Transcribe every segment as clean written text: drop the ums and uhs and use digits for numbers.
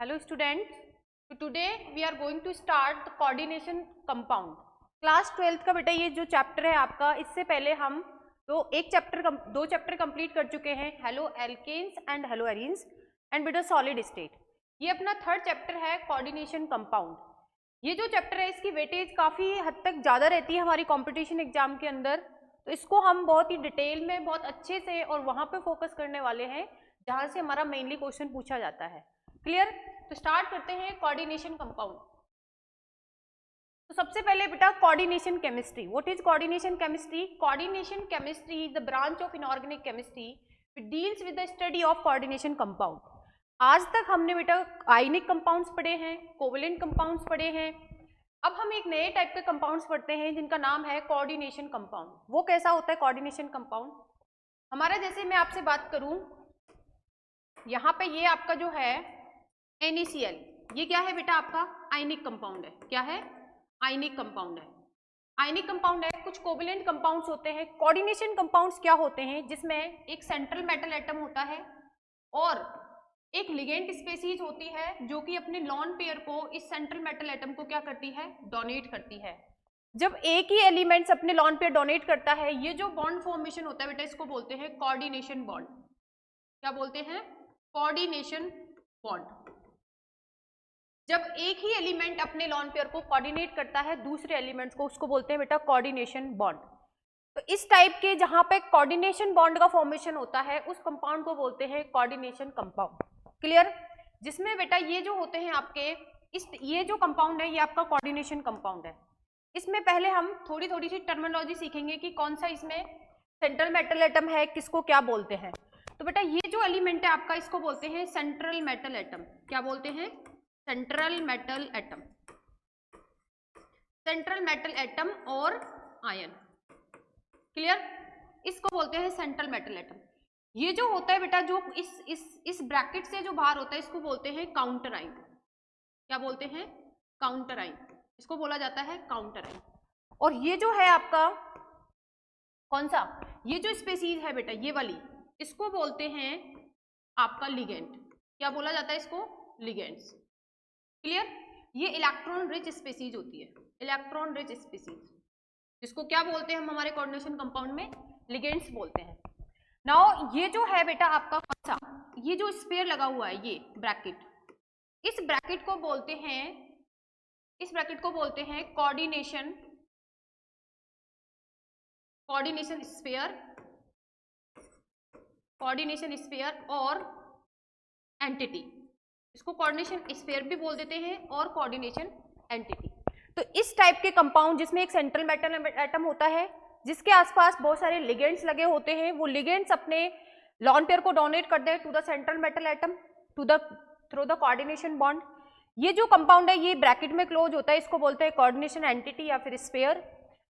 Hello students, so today we are going to start the coordination compound. Class 12th का बेटा ये जो chapter है आपका, इससे पहले हम दो चैप्टर कंप्लीट कर चुके हैं, haloalkanes and haloarenes and बेटा सॉलिड स्टेट. ये अपना थर्ड चैप्टर है कोऑर्डिनेशन कंपाउंड. ये जो चैप्टर है इसकी वेटेज काफ़ी हद तक ज़्यादा रहती है हमारी कॉम्पिटिशन एग्जाम के अंदर, तो इसको हम बहुत ही डिटेल में बहुत अच्छे से और वहाँ पे फोकस करने वाले हैं जहाँ से हमारा मेनली क्वेश्चन पूछा जाता है. क्लियर? तो स्टार्ट करते हैं कोऑर्डिनेशन कंपाउंड. तो सबसे पहले बेटा coordination chemistry. What is coordination chemistry? Coordination chemistry is the branch of inorganic chemistry which deals with the study of coordination compound. आज तक हमने बेटा आयनिक कंपाउंड्स पढ़े हैं, कोवलेंट कंपाउंड्स पढ़े हैं. अब हम एक नए टाइप के कंपाउंड्स पढ़ते हैं जिनका नाम है कोऑर्डिनेशन कंपाउंड. वो कैसा होता है कोऑर्डिनेशन कंपाउंड? हमारा जैसे मैं आपसे बात करूं, यहाँ पे ये आपका जो है NaCl, ये क्या है बेटा? आपका आयनिक कंपाउंड है. क्या है? आयनिक कंपाउंड है. आयनिक कंपाउंड है. कुछ कोवलेंट कंपाउंड्स होते हैं. कोऑर्डिनेशन कंपाउंड्स क्या होते हैं? जिसमें एक सेंट्रल मेटल एटम होता है और एक लिगेंड स्पीसीज होती है जो कि अपने लॉन पेयर को इस सेंट्रल मेटल एटम को क्या करती है? डोनेट करती है. जब एक ही एलिमेंट्स अपने लॉन पेयर डोनेट करता है, ये जो बॉन्ड फॉर्मेशन होता है बेटा, इसको बोलते हैं कोऑर्डिनेशन बॉन्ड. क्या बोलते हैं? Coordination bond. जब एक ही एलिमेंट अपने लॉन पेयर को कोऑर्डिनेट करता है दूसरे एलिमेंट्स को, उसको बोलते हैं बेटा कोऑर्डिनेशन बॉन्ड. तो इस टाइप के जहां पे कोऑर्डिनेशन बॉन्ड का फॉर्मेशन होता है उस कंपाउंड को बोलते हैं कोऑर्डिनेशन कंपाउंड. क्लियर? जिसमें बेटा ये जो होते हैं आपके ये जो कंपाउंड है ये आपका कोऑर्डिनेशन कंपाउंड है. इसमें पहले हम थोड़ी थोड़ी सी टर्मिनोलॉजी सीखेंगे कि कौन सा इसमें सेंट्रल मेटल एटम है, किसको क्या बोलते हैं. तो बेटा ये जो एलिमेंट है आपका, इसको बोलते हैं सेंट्रल मेटल एटम. क्या बोलते हैं? Central metal atom. Central metal atom और आयन. क्लियर? इसको बोलते हैं सेंट्रल मेटल एटम. ये जो होता है बेटा, जो इस ब्रैकेट से जो बाहर होता है, इसको बोलते हैं काउंटर आयन. क्या बोलते हैं? Counter ion. इसको बोला जाता है काउंटर आयन. और ये जो है आपका कौन सा, ये जो स्पीसीज है बेटा ये वाली, इसको बोलते हैं आपका लिगेंड. क्या बोला जाता है इसको? लिगेंड्स. क्लियर? ये इलेक्ट्रॉन रिच स्पीसीज होती है. इलेक्ट्रॉन रिच स्पीसीज, जिसको क्या बोलते हैं हम हमारे कोऑर्डिनेशन कंपाउंड में? लिगेंड्स बोलते हैं. नाउ ये जो है बेटा आपका कौन सा, ये जो स्फीयर लगा हुआ है ये ब्रैकेट, इस ब्रैकेट को बोलते हैं कोऑर्डिनेशन स्फीयर. कोऑर्डिनेशन स्फीयर और एंटिटी. इसको कोऑर्डिनेशन स्फीयर भी बोल देते हैं और कोऑर्डिनेशन एंटिटी. तो इस टाइप के कंपाउंड जिसमें एक सेंट्रल मेटल एटम होता है, जिसके आसपास बहुत सारे लिगेंड्स लगे होते हैं, वो लिगेंड्स अपने लॉन पेयर को डोनेट करते हैं to the central metal atom through the coordination bond. ये जो कंपाउंड है ये ब्रैकेट में क्लोज होता है, इसको बोलते हैं कोऑर्डिनेशन एंटिटी या फिर स्फीयर.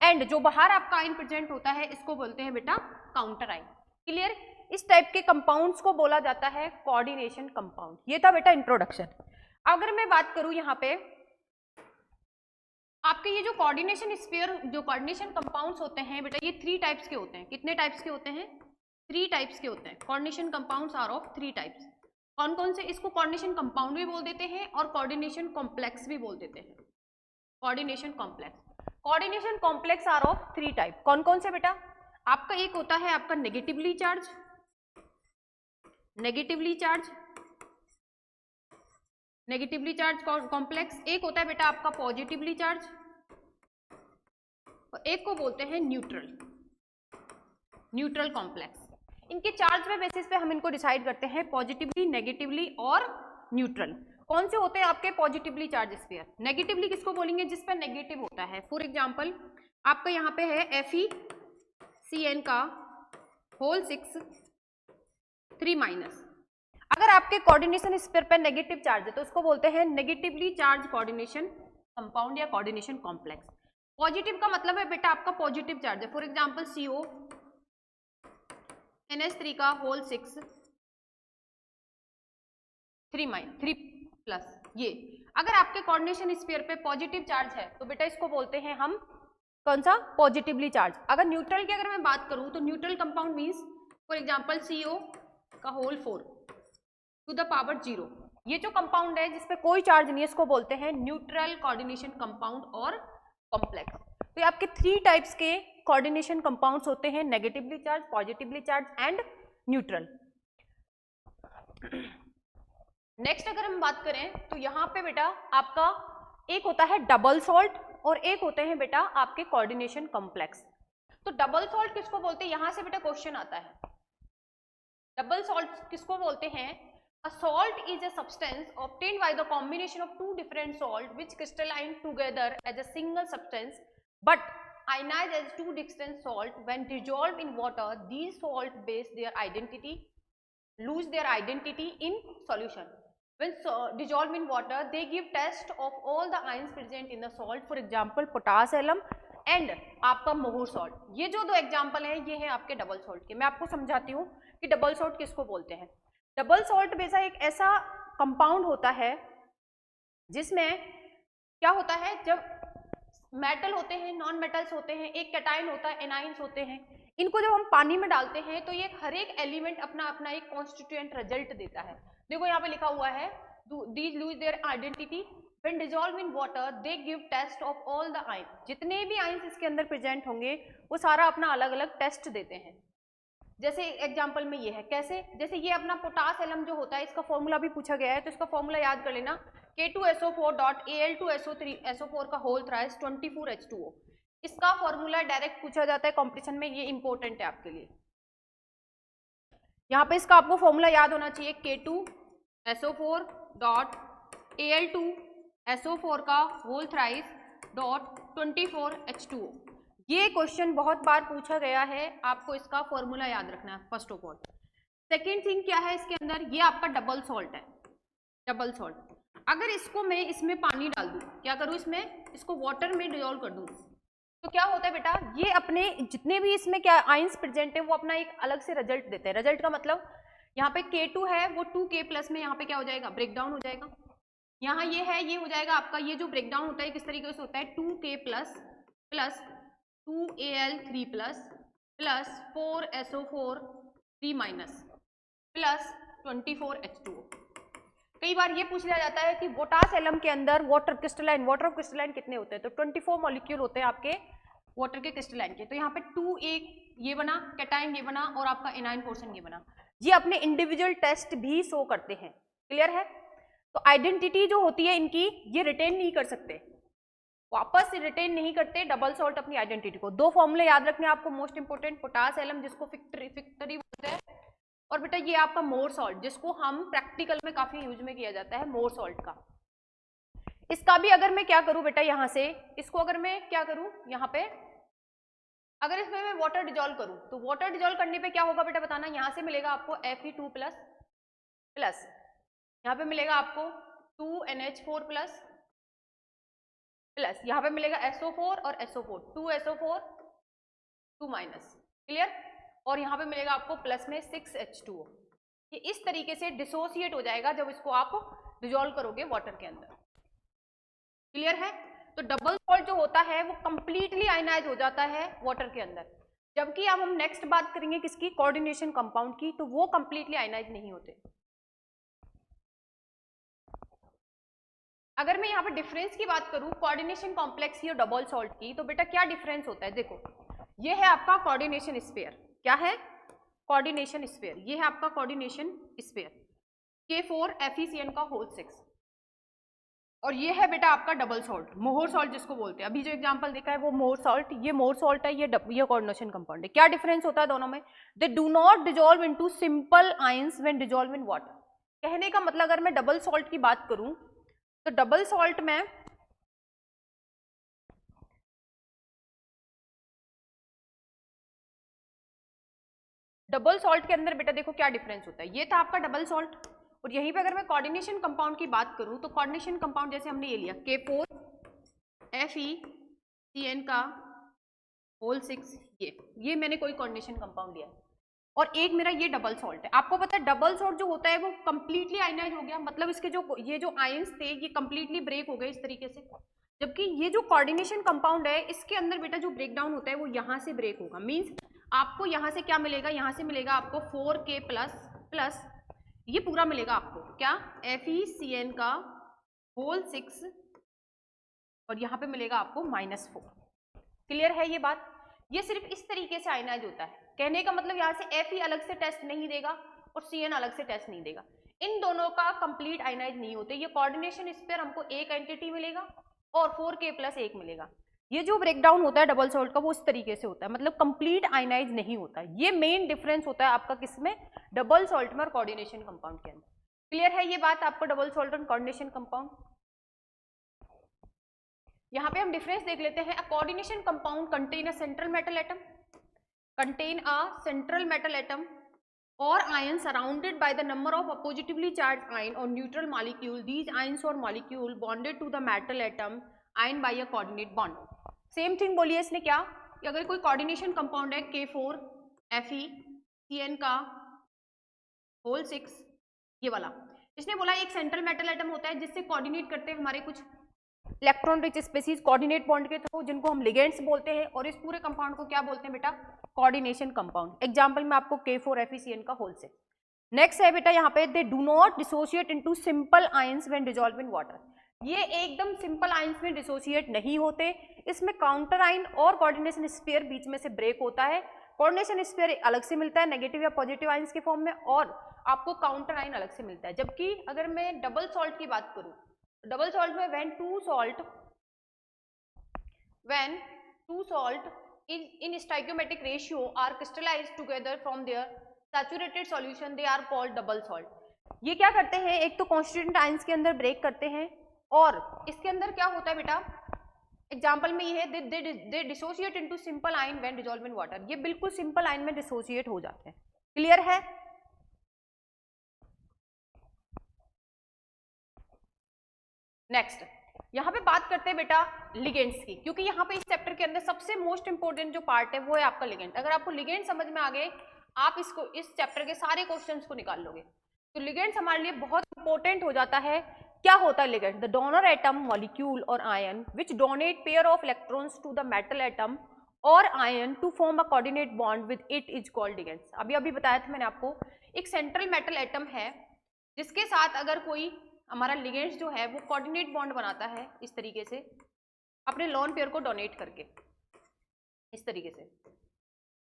एंड जो बाहर आपका आयन प्रेजेंट होता है इसको बोलते हैं बेटा काउंटर आयन. क्लियर? इस टाइप के कंपाउंड्स को बोला जाता है कोऑर्डिनेशन कंपाउंड. ये था बेटा इंट्रोडक्शन. अगर मैं बात करूं यहाँ पे आपके ये जो कोऑर्डिनेशन स्फीयर, जो कोऑर्डिनेशन कंपाउंड्स होते हैं बेटा, ये 3 टाइप्स के होते हैं. कितने टाइप्स के होते हैं? 3 टाइप्स के होते हैं. Coordination compounds are of 3 types. कौन कौन से? इसको कोऑर्डिनेशन कंपाउंड भी बोल देते हैं और कोऑर्डिनेशन कॉम्प्लेक्स भी बोल देते हैं. Coordination complex. Coordination complex are of 3 type. कौन कौन से बेटा? आपका एक होता है आपका नेगेटिवली चार्ज कॉम्प्लेक्स. एक होता है बेटा आपका पॉजिटिवली चार्ज और एक को बोलते हैं न्यूट्रल कॉम्प्लेक्स. इनके चार्ज पे बेसिस पे हम इनको डिसाइड करते हैं, पॉजिटिवली, नेगेटिवली और न्यूट्रल. कौन से होते हैं आपके पॉजिटिवली चार्ज स्फीयर? नेगेटिवली किसको बोलेंगे? जिस पर नेगेटिव होता है. फॉर एग्जांपल आपका यहाँ पे है FeCN का होल 6 3-. अगर आपके कोऑर्डिनेशन स्फीयर पे नेगेटिव चार्ज है तो उसको बोलते हैं नेगेटिवली चार्ज कोऑर्डिनेशन कंपाउंड या कोऑर्डिनेशन कॉम्प्लेक्स. पॉजिटिव का मतलब है बेटा आपका पॉजिटिव चार्ज है. फॉर एग्जांपल CO NH3 का होल 6 3+. ये अगर आपके कोऑर्डिनेशन स्फीयर पे पॉजिटिव चार्ज है तो बेटा इसको बोलते हैं हम कौन सा? Positively charge. अगर न्यूट्रल की अगर मैं बात करूं तो neutral compound means for example CO का होल 4 टू द पावर 0. ये जो कंपाउंड है जिसपे कोई चार्ज नहीं है इसको बोलते हैं न्यूट्रल कोऑर्डिनेशन कंपाउंड और कॉम्प्लेक्स। तो ये आपके 3 टाइप्स के कोऑर्डिनेशन कंपाउंड्स होते हैं, negatively charge, positively charge and neutral. Next अगर हम बात करें तो यहाँ पे बेटा आपका एक होता है डबल सॉल्ट और एक होते हैं बेटा आपके कोऑर्डिनेशन कॉम्प्लेक्स। तो डबल सॉल्ट किसको बोलते हैं, यहां से बेटा क्वेश्चन आता है। डबल सॉल्ट किसको बोलते हैं? A salt is a substance obtained by the combination of two different salt which crystalline together as a single substance but ionize as two distinct salt. When dissolved in water, these salt lose their identity in solution. When dissolved in water, they give test of all the ions present in the salt. For example, potash alum and आपका मोहर salt. ये जो 2 example हैं ये हैं आपके double salt के। मैं आपको समझाती हूँ कि डबल सॉल्ट किसको बोलते हैं। डबल सॉल्ट बेसा एक ऐसा कंपाउंड होता है जिसमें क्या होता है, जब मेटल होते हैं, नॉन मेटल्स होते हैं, एक कैटायन होता है, एनाइंस होते हैं, इनको जब हम पानी में डालते हैं तो ये हर एक एलिमेंट अपना अपना एक कॉन्स्टिट्यूएंट रिजल्ट देता है। देखो यहाँ पे लिखा हुआ है these lose their identity when dissolved in water they give test of all the ions। जितने भी आयंस इसके अंदर प्रेजेंट होंगे वो सारा अपना अलग अलग टेस्ट देते हैं। जैसे एग्जांपल में ये है, कैसे, जैसे ये अपना पोटास एलम जो होता है इसका फॉर्मूला भी पूछा गया है तो इसका फॉर्मूला याद कर लेना, K2SO4.Al2SO3 का होल थ्राइस 24H2O। इसका फॉर्मूला डायरेक्ट पूछा जाता है कॉम्पिटिशन में, ये इंपॉर्टेंट है आपके लिए। यहाँ पे इसका आपको फॉर्मूला याद होना चाहिए, K2SO4.Al2SO4 का होल थ्राइस .24H2O। ये क्वेश्चन बहुत बार पूछा गया है, आपको इसका फॉर्मूला याद रखना है first of all. Second thing क्या है इसके अंदर, ये आपका डबल सॉल्ट है। डबल सॉल्ट अगर इसको मैं इसमें पानी डाल दूं, क्या करूं, इसमें इसको वाटर में डिजोल्व कर दूं तो क्या होता है बेटा, ये अपने जितने भी इसमें क्या आयंस प्रेजेंट है वो अपना एक अलग से रिजल्ट देते हैं। रिजल्ट का मतलब यहाँ पे K2 है वो 2K प्लस में यहाँ पे क्या हो जाएगा, ब्रेक डाउन हो जाएगा। यहाँ ये है, ये हो जाएगा आपका, ये जो ब्रेक डाउन होता है किस तरीके से होता है, 2K plus plus 2Al3 plus plus 4SO4 3 minus plus 24H2O। कई बार ये पूछ लिया जाता है कि पोटास एलम के अंदर वाटर ऑफ क्रिस्टलाइन कितने होते हैं, तो 24 मॉलिक्यूल होते हैं आपके वाटर के क्रिस्टलाइन के। तो यहाँ पे 2 एक ये बना, कैटाइन ये बना और आपका एनाइन पोर्शन ये बना। ये अपने इंडिविजुअल टेस्ट भी शो करते हैं, क्लियर है। तो आइडेंटिटी जो होती है इनकी ये रिटेन नहीं कर सकते, वापस रिटेन नहीं करते डबल सॉल्ट अपनी आइडेंटिटी को। 2 फॉर्मूले याद रखने आपको मोस्ट इंपोर्टेंट, पोटास एलम जिसको फिक्टरी बोलते हैं, और बेटा ये आपका मोर सॉल्ट जिसको हम प्रैक्टिकल में काफी यूज में किया जाता है, मोर सॉल्ट का। इसका भी अगर मैं क्या करूं बेटा, यहाँ से इसको अगर मैं क्या करूं, यहाँ पे अगर इसमें मैं वाटर डिजोल्व करूं तो वाटर डिजोल्व करने पे क्या होगा बेटा बताना, यहाँ से मिलेगा आपको Fe2 प्लस प्लस, यहाँ पे मिलेगा आपको 2NH4 प्लस प्लस, यहाँ पे मिलेगा SO4 और SO4, 2SO4 2 माइनस, क्लियर, और यहाँ पे मिलेगा आपको प्लस में 6H2O। ये इस तरीके से डिसोसिएट हो जाएगा जब इसको आप डिजोल्व करोगे वाटर के अंदर, क्लियर है। तो डबल सॉल्ट जो होता है वो कंप्लीटली आयनाइज हो जाता है वाटर के अंदर, जबकि अब हम नेक्स्ट बात करेंगे किसकी, कोऑर्डिनेशन कंपाउंड की, तो वो कंप्लीटली आयनाइज नहीं होते। अगर मैं यहाँ पे डिफरेंस की बात करूं कोऑर्डिनेशन कॉम्प्लेक्स की और डबल सॉल्ट की, तो बेटा क्या डिफरेंस होता है, देखो ये है आपका कोऑर्डिनेशन स्फीयर, क्या है, कोऑर्डिनेशन स्फीयर, ये है आपका कोऑर्डिनेशन स्फीयर K4FeCN का होल 6, और ये है बेटा आपका डबल सॉल्ट, मोहर सॉल्ट जिसको बोलते हैं। अभी जो एग्जांपल देखा है वो मोहर सॉल्ट, ये मोहर सॉल्ट है, ये कोऑर्डिनेशन कंपाउंड है। क्या डिफरेंस होता है दोनों में, they do not dissolve into simple ions when dissolve in water. कहने का मतलब अगर मैं डबल सॉल्ट की बात करूं तो डबल सॉल्ट में के अंदर बेटा देखो क्या डिफरेंस होता है, ये था आपका डबल सॉल्ट, और यहीं पे अगर मैं कोऑर्डिनेशन कंपाउंड की बात करूं तो कोऑर्डिनेशन कंपाउंड जैसे हमने ये लिया K4FeCN का होल 6, ये मैंने कोई कोऑर्डिनेशन कंपाउंड लिया, और एक मेरा ये डबल सॉल्ट है। आपको पता है डबल सॉल्ट जो होता है वो कंप्लीटली आयनाइज हो गया, मतलब इसके ये जो आयंस थे ये कंप्लीटली ब्रेक हो गए इस तरीके से, जबकि ये जो कोऑर्डिनेशन कंपाउंड है इसके अंदर बेटा जो ब्रेक डाउन होता है वो यहाँ से ब्रेक होगा। मीन्स आपको यहाँ से क्या मिलेगा, यहाँ से मिलेगा आपको 4K प्लस प्लस ये पूरा मिलेगा आपको क्या, FeCN का होल 6 और यहाँ पे मिलेगा आपको -4। क्लियर है ये बात? ये सिर्फ इस तरीके से आयनाइज होता है। कहने का मतलब यहाँ से Fe अलग से टेस्ट नहीं देगा और Cn अलग से टेस्ट नहीं देगा, इन दोनों का कंप्लीट आयनाइज नहीं होते। ये कोऑर्डिनेशन स्पेयर हमको एक एंटिटी मिलेगा और 4K+1 मिलेगा। ये जो ब्रेकडाउन होता है डबल सॉल्ट का वो इस तरीके से होता है, मतलब कंप्लीट आयनाइज नहीं होता है। ये मेन डिफरेंस होता है आपका किसमें, डबल सॉल्ट में और कोऑर्डिनेशन कंपाउंड के अंदर। क्लियर है ये बात आपको, डबल सॉल्ट और कोऑर्डिनेशन कंपाउंड? यहाँ पे हम डिफरेंस देख लेते हैं। अ coordination compound contain a central metal atom, contain a central metal atom or ion surrounded by the number of oppositively charged ion or neutral molecule. These ions or molecule bonded to the metal atom ion by a coordinate bond. Same thing बोलिए इसने क्या, कि अगर कोई coordination compound है K4FeCN का whole 6 ये वाला, इसने बोला एक सेंट्रल मेटल एटम होता है जिससे कोऑर्डिनेट करते हैं हमारे कुछ electron rich species coordinate bond के थ्रू, जिनको हम लिगेंड्स बोलते हैं, और इस पूरे कंपाउंड को क्या बोलते हैं बेटा, कोऑर्डिनेशन कंपाउंड। एग्जांपल में आपको K4FeCN का होल 6। नेक्स्ट है बेटा यहाँ पे, they do not dissociate into simple ions when dissolve in water. ये एकदम सिंपल आयंस में डिसोशिएट नहीं होते, इसमें काउंटर आयन और कोऑर्डिनेशन स्फीयर बीच में से ब्रेक होता है। कोऑर्डिनेशन स्फीयर अलग से मिलता है नेगेटिव या पॉजिटिव आयंस के फॉर्म में, और आपको काउंटर आयन अलग से मिलता है। जबकि अगर मैं डबल सॉल्ट की बात करूं, डबल सॉल्ट में when two salt in stoichiometric ratio are crystallized together from their saturated solution, they are called double salt। ये क्या करते हैं, एक तो कॉन्स्टिट्यूएंट आयंस के अंदर ब्रेक करते हैं, और इसके अंदर क्या होता है बेटा, एग्जाम्पल में ये है they dissociate into simple ion when dissolve in water. ये बिल्कुल सिंपल आयन में डिसोशिएट हो जाते हैं। क्लियर है? नेक्स्ट यहाँ पे बात करते हैं बेटा लिगेंड्स की, क्योंकि यहाँ पे इस चैप्टर के अंदर सबसे मोस्ट इंपोर्टेंट जो पार्ट है वो है आपका लिगेंड। अगर आपको लिगेंड समझ में आ गए, आप इसको इस चैप्टर के सारे क्वेश्चंस को निकाल लोगे। तो लिगेंड्स हमारे लिए बहुत इंपॉर्टेंट हो जाता है। क्या होता है ligand? The donor atom molecule और ion which donate pair of electrons to the metal atom और ion to form a coordinate bond with it is called ligands. अभी बताया था मैंने आपको, एक सेंट्रल मेटल एटम है जिसके साथ अगर कोई हमारा लिगेंड्स जो है वो कोऑर्डिनेट बॉन्ड बनाता है इस तरीके से, अपने लोन पेयर को डोनेट करके इस तरीके से,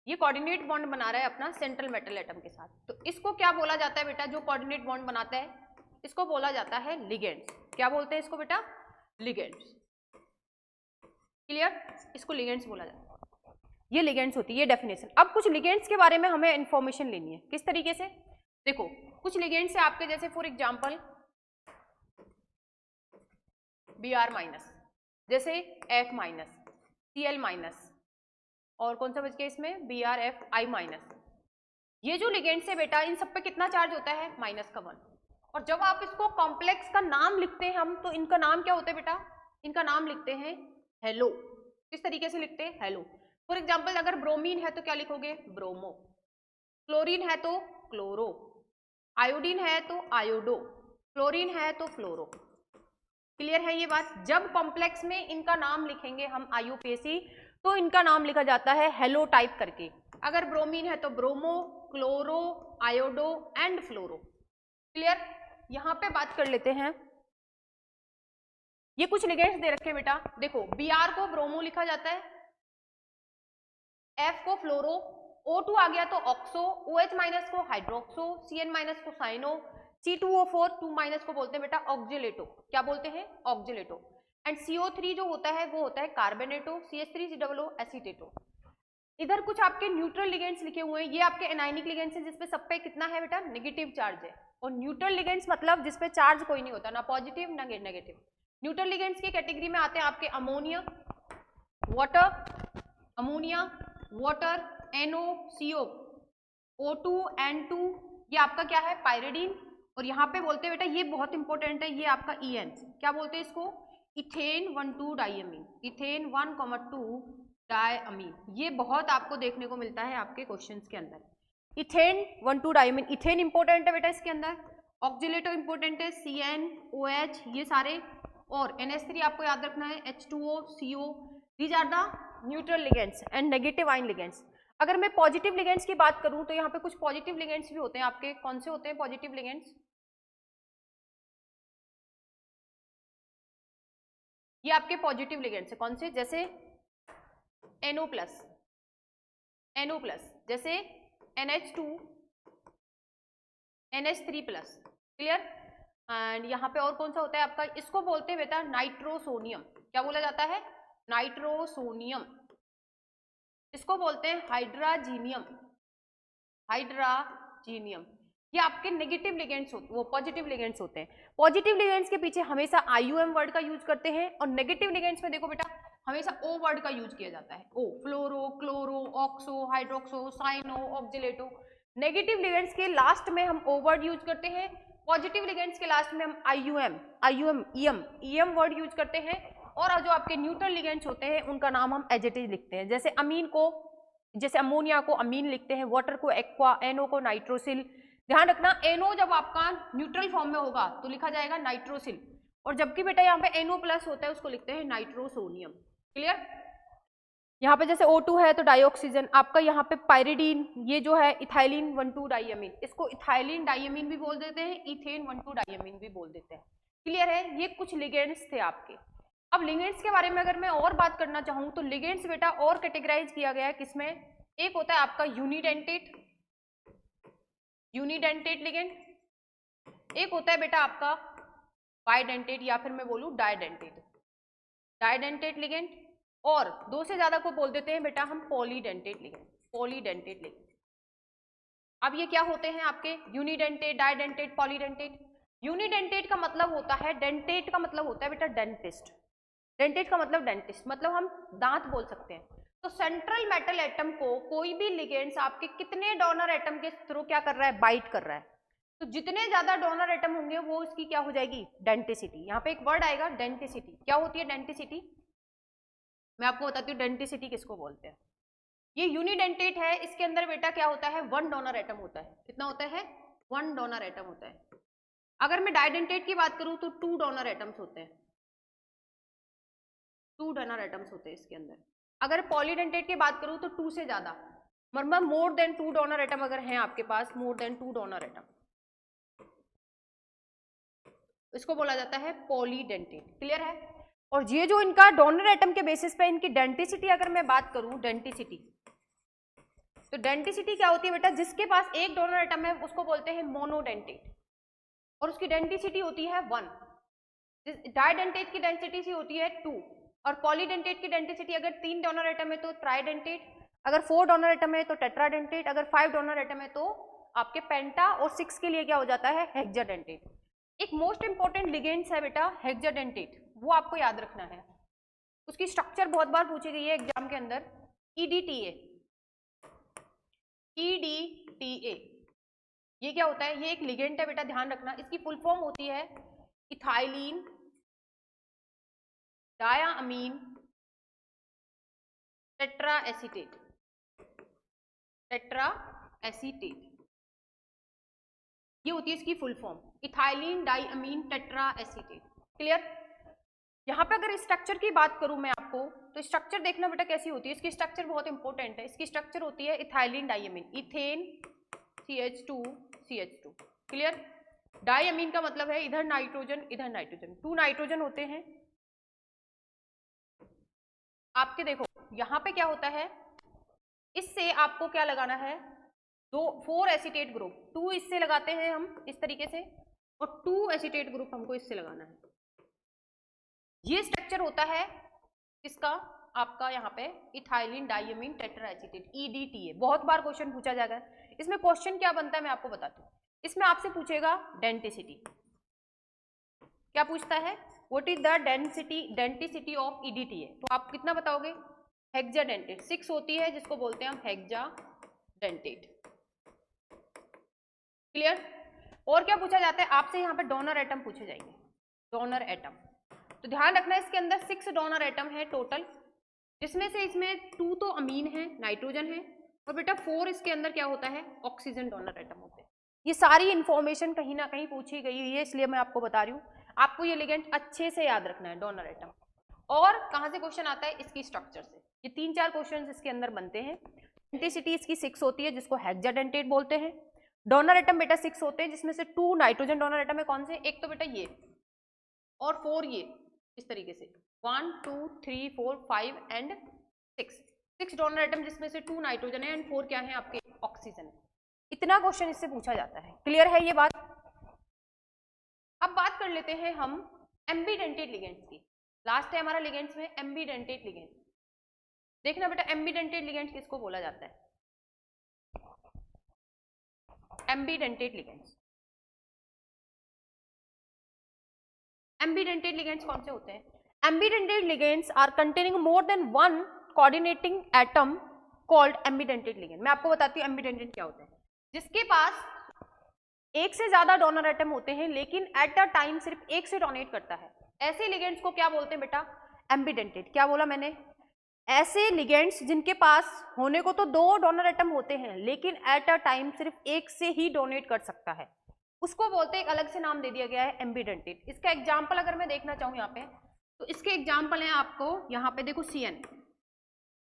ये कोऑर्डिनेट बॉन्ड बना रहा है अपना सेंट्रल मेटल एटम के साथ। तो इसको क्या बोला जाता है बेटा, जो कोऑर्डिनेट बॉन्ड बनाता है इसको बोला जाता है लिगेंड्स। क्या बोलते हैं इसको बेटा? लिगेंड्स। क्लियर? इसको लिगेंड्स बोला जाता है। ये लिगेंड्स होती है, ये डेफिनेशन। अब कुछ लिगेंड्स के बारे में हमें इंफॉर्मेशन लेनी है। किस तरीके से? देखो कुछ लिगेंड्स है आपके, जैसे फॉर एग्जाम्पल Br-, जैसे F-, Cl-, और कौन सा बच गया इसमें, BrFI-। ये जो लिगेंड्स है बेटा, इन सब पे कितना चार्ज होता है, -1। और जब आप इसको कॉम्प्लेक्स का नाम लिखते हैं हम, तो इनका नाम क्या होता है बेटा, इनका नाम लिखते हैं हेलो। किस तरीके से लिखते हैं, हेलो। फॉर एग्जाम्पल अगर ब्रोमीन है तो क्या लिखोगे, ब्रोमो। क्लोरीन है तो क्लोरो, आयोडीन है तो आयोडो, फ्लोरीन है तो फ्लोरो। क्लियर है ये बात? जब कॉम्प्लेक्स में इनका नाम लिखेंगे हम IUPAC, तो इनका नाम लिखा जाता है हेलो टाइप करके। अगर ब्रोमीन है तो bromo, chloro, iodo and fluoro. Clear? यहां पे बात कर लेते हैं, ये कुछ लिगेंड्स दे रखे बेटा। देखो Br को ब्रोमो लिखा जाता है, F को फ्लोरो, O2 आ गया तो ऑक्सो, OH- को हाइड्रोक्सो, Cn- को साइनो, C2O4 2- को बोलते हैं बेटा ऑक्जिलेटो। क्या बोलते हैं, ऑक्जिलेटो। एंड CO3 जो होता है वो होता है कार्बोनेटो, CH3COO एसीटेटो। इधर कुछ आपके न्यूट्रल लिगेंड्स लिखे हुए हैं, ये आपके एनायनिक लिगेंड्स हैं जिसपे सब पे कितना है बेटा, नेगेटिव चार्ज है। और न्यूट्रल लिगेंड्स मतलब जिसपे चार्ज कोई नहीं होता, ना पॉजिटिव ना नेगेटिव। न्यूट्रल लिगेंड्स की कैटेगरी में आते हैं आपके ammonia, water, NO, O2, N2, ये आपका क्या है, पायरिडीन। और यहाँ पे बोलते हैं बेटा, ये बहुत इंपॉर्टेंट है, ये आपका EN, क्या बोलते हैं इसको, इथेन 1,2 डाइअमीन, इथेन 1,2 डाइअमीन। ये बहुत आपको देखने को मिलता है आपके क्वेश्चंस के अंदर। इथेन 1,2 डाइअमीन, इथेन इंपॉर्टेंट है बेटा इसके अंदर। ऑक्जिलेटो इंपॉर्टेंट है, CN, OH ये सारे, और NH3 आपको याद रखना है, H2O, CO। These are the neutral ligands and negative ion ligands. अगर मैं पॉजिटिव लिगेंड्स की बात करूं तो यहाँ पे कुछ पॉजिटिव लिगेंड्स भी होते हैं आपके। कौन से होते हैं पॉजिटिव लिगेंड्स? ये आपके पॉजिटिव लिगेंड्स है। कौन से? जैसे NO प्लस, जैसे NH2, NH3 plus. Clear? And यहाँ पे और कौन सा होता है आपका? इसको बोलते हैं बेटा नाइट्रोसोनियम। क्या बोला जाता है? नाइट्रोसोनियम। इसको बोलते हैं हाइड्राजीनियम। ये आपके नेगेटिव लिगेंड्स होते हैं, वो पॉजिटिव लिगेंड्स होते हैं। पॉजिटिव लिगेंड्स के पीछे हमेशा IUM वर्ड का यूज करते हैं, और नेगेटिव लिगेंड्स में देखो बेटा हमेशा O वर्ड का यूज किया जाता है। O, fluoro, chloro, oxo, hydroxo, cyano, oxalato. Negative ligands के लास्ट में हम O वर्ड यूज करते हैं, पॉजिटिव लिगेंड्स के लास्ट में हम EM वर्ड यूज करते हैं, और जो आपके न्यूट्रल लिगेंड्स होते हैं उनका नाम हम एजेटिव लिखते हैं। जैसे अमीन को, जैसे अमोनिया को अमीन लिखते हैं, वाटर को एक्वा, NO को नाइट्रोसिल। ध्यान रखना NO जब आपका न्यूट्रल फॉर्म में होगा तो लिखा जाएगा नाइट्रोसिल, और जबकि बेटा यहाँ पे NO प्लस होता है उसको लिखते हैं नाइट्रोसोनियम। क्लियर? यहाँ पे जैसे O2 है तो डाइऑक्सीजन आपका, यहाँ पे पायरिडीन, ये जो है इथाइलिन 1,2 डाइअमीन, इसको इथाइलिन डाइअमीन भी बोल देते हैं, इथेन 1,2 डाइअमीन भी बोल देते हैं। क्लियर है? ये कुछ लिगेंड्स थे आपके। अब लिगेंड्स के बारे में अगर मैं और बात करना चाहूँ तो लिगेंड्स बेटा और कैटेगराइज किया गया है किसमें? एक होता है आपका यूनिडेंटेट लिगेंड, एक होता है बेटा आपका बाइडेंटेट, या फिर मैं बोलूँ डाइडेंटेट लिगेंड, और दो से ज्यादा को बोल देते हैं बेटा हम पॉलीडेंटेट लिगेंड। अब ये क्या होते हैं आपके? Unidentate, डाइडेंटेट, polydentate. यूनिडेंटेट का मतलब होता है, डेंटेट का मतलब होता है बेटा डेंटिस्ट। डेंटेट का मतलब डेंटिस्ट, मतलब हम दांत बोल सकते हैं। तो सेंट्रल मेटल एटम को कोई भी लिगेंड्स आपके कितने डोनर एटम के थ्रू क्या कर रहा है? बाइट कर रहा है। तो जितने ज्यादा डोनर एटम होंगे वो इसकी क्या हो जाएगी? डेंटिसिटी। यहाँ पे एक वर्ड आएगा डेंटिसिटी। क्या होती है डेंटिसिटी? मैं आपको बताती हूँ डेंटिसिटी किसको बोलते हैं। ये यूनिडेंटेट है, इसके अंदर बेटा क्या होता है? 1 डोनर एटम होता है। कितना होता है? 1 डोनर एटम होता है। अगर मैं डाइडेंटेट की बात करूं तो 2 डोनर एटम्स होते हैं, 2 डोनर एटम्स होते हैं इसके अंदर। अगर पॉलीडेंटेट की बात करूं तो 2 से ज्यादा, मतलब मोर देन 2 डोनर एटम अगर हैं आपके पास, मोर देन 2 डोनर एटम, इसको बोला जाता है पॉलीडेंटेट। क्लियर है? और ये जो इनका डोनर एटम के बेसिस पे इनकी डेंटिसिटी अगर मैं बात करूं, डेंटिसिटी, तो डेंटिसिटी क्या होती है बेटा? जिसके पास एक डोनर एटम है उसको बोलते हैं मोनोडेंटेट, और उसकी डेंटिसिटी होती है 1। डाइडेंटेट की डेंसिटी होती है 2, और पॉलीडेंटेट की डेंसिटी अगर 3 डोनर एटम है तो ट्राइडेंटेट, अगर 4 डोनर एटम है तो टेट्राडेंटेट, अगर 5 डोनर एटम है तो आपके पेंटा, और 6 के लिए क्या हो जाता है? हेक्साडेंटेट। एक मोस्ट इंपॉर्टेंट लिगेंड्स है बेटा हेक्साडेंटेट, वो आपको याद रखना है। उसकी स्ट्रक्चर बहुत बार पूछी गई है एग्जाम के अंदर। EDTA, ये क्या होता है? ये एक लिगेंड है बेटा, ध्यान रखना। इसकी फुल फॉर्म होती है इथाइलिन डायामीन टेट्रा एसीटेट, ये होती है इसकी full form, ethylene diamine tetra acetate. Clear? यहाँ पे अगर स्ट्रक्चर की बात करूं मैं आपको, तो स्ट्रक्चर देखना बेटा कैसी होती है। इसकी स्ट्रक्चर बहुत इंपॉर्टेंट है। इसकी स्ट्रक्चर होती है इथाइलिन डाइअमीन, इथेन CH2। क्लियर? डाइअमीन का मतलब है इधर नाइट्रोजन इधर नाइट्रोजन, 2 नाइट्रोजन होते हैं आपके। देखो यहाँ पे क्या होता है, इससे आपको क्या लगाना है? 4 एसीटेट ग्रुप, 2 इससे लगाते हैं हम इस तरीके से, और 2 एसीटेट ग्रुप हमको इससे लगाना है। ये स्ट्रक्चर होता है किसका? आपका यहाँ पे ethylene diamine tetra acetate, EDTA। बहुत बार क्वेश्चन पूछा जाएगा। इसमें क्वेश्चन क्या बनता है मैं आपको बताती हूँ। इसमें आपसे पूछेगा डेंटिसिटी। क्या पूछता है? What is the denticity of EDTA। तो आप कितना बताओगे? हेक्साडेंटेट, 6 होती है जिसको बोलते हैं हम हेक्साडेंटेट। क्लियर? और क्या पूछा जाता है आपसे? यहाँ पे डोनर एटम पूछे जाएंगे, डोनर एटम। तो ध्यान रखना इसके अंदर 6 डोनर एटम है टोटल, जिसमें से इसमें 2 तो अमीन है, नाइट्रोजन है, और बेटा 4 इसके अंदर क्या होता है? ऑक्सीजन डोनर एटम होते हैं। ये सारी इंफॉर्मेशन कहीं ना कहीं पूछी गई हुई है, इसलिए मैं आपको बता रही हूँ। आपको ये लिगेंड अच्छे से याद रखना है, डोनर एटम। और कहाँ से क्वेश्चन आता है? इसकी स्ट्रक्चर से। ये 3-4 क्वेश्चन इसके अंदर बनते हैं। डेंटिसिटी इसकी 6 होती है जिसको हेक्साडेंटेट बोलते हैं। डोनर एटम बेटा 6 होते हैं जिसमें से 2 नाइट्रोजन डोनर एटम है। कौन से? एक तो बेटा ये और 4 ये, इस तरीके से 1 2 3 4 5 एंड 6 डोनर एटम जिसमें से 2 नाइट्रोजन है एंड 4 क्या है आपके? ऑक्सीजन है। इतना क्वेश्चन इससे पूछा जाता है। क्लियर है ये बात? अब बात कर लेते हैं हम एम्बीडेंटेड लिगेंड्स की। लास्ट है हमारा लिगेंड्स में एम्बीडेंटेड लिगेंड्स। देखना बेटा एम्बीडेंटेड लिगेंड्स किसको बोला जाता है? एम्बीडेंटेड लिगेंड्स। एम्बीडेंटेड लिगेंड्स कौन से होते हैं? Ambidentate ligands are containing more than one coordinating atom called ambidentate ligand. मैं आपको बताती हूँ एम्बीडेंटेड क्या होता है। जिसके पास एक से ज्यादा डोनर एटम होते हैं लेकिन एट अ टाइम सिर्फ एक से डोनेट करता है, ऐसे लिगेंड्स को क्या बोलते हैं बेटा? एम्बीडेंटेड। क्या बोला मैंने? ऐसे लिगेंड्स जिनके पास होने को तो 2 डोनर एटम होते हैं लेकिन एट अ टाइम सिर्फ एक से ही डोनेट कर सकता है, उसको बोलते हैं, एक अलग से नाम दे दिया गया है एम्बीडेंटेड। इसका एग्जाम्पल अगर मैं देखना चाहूँ यहाँ पे तो इसके एग्जाम्पल हैं आपको यहाँ पे देखो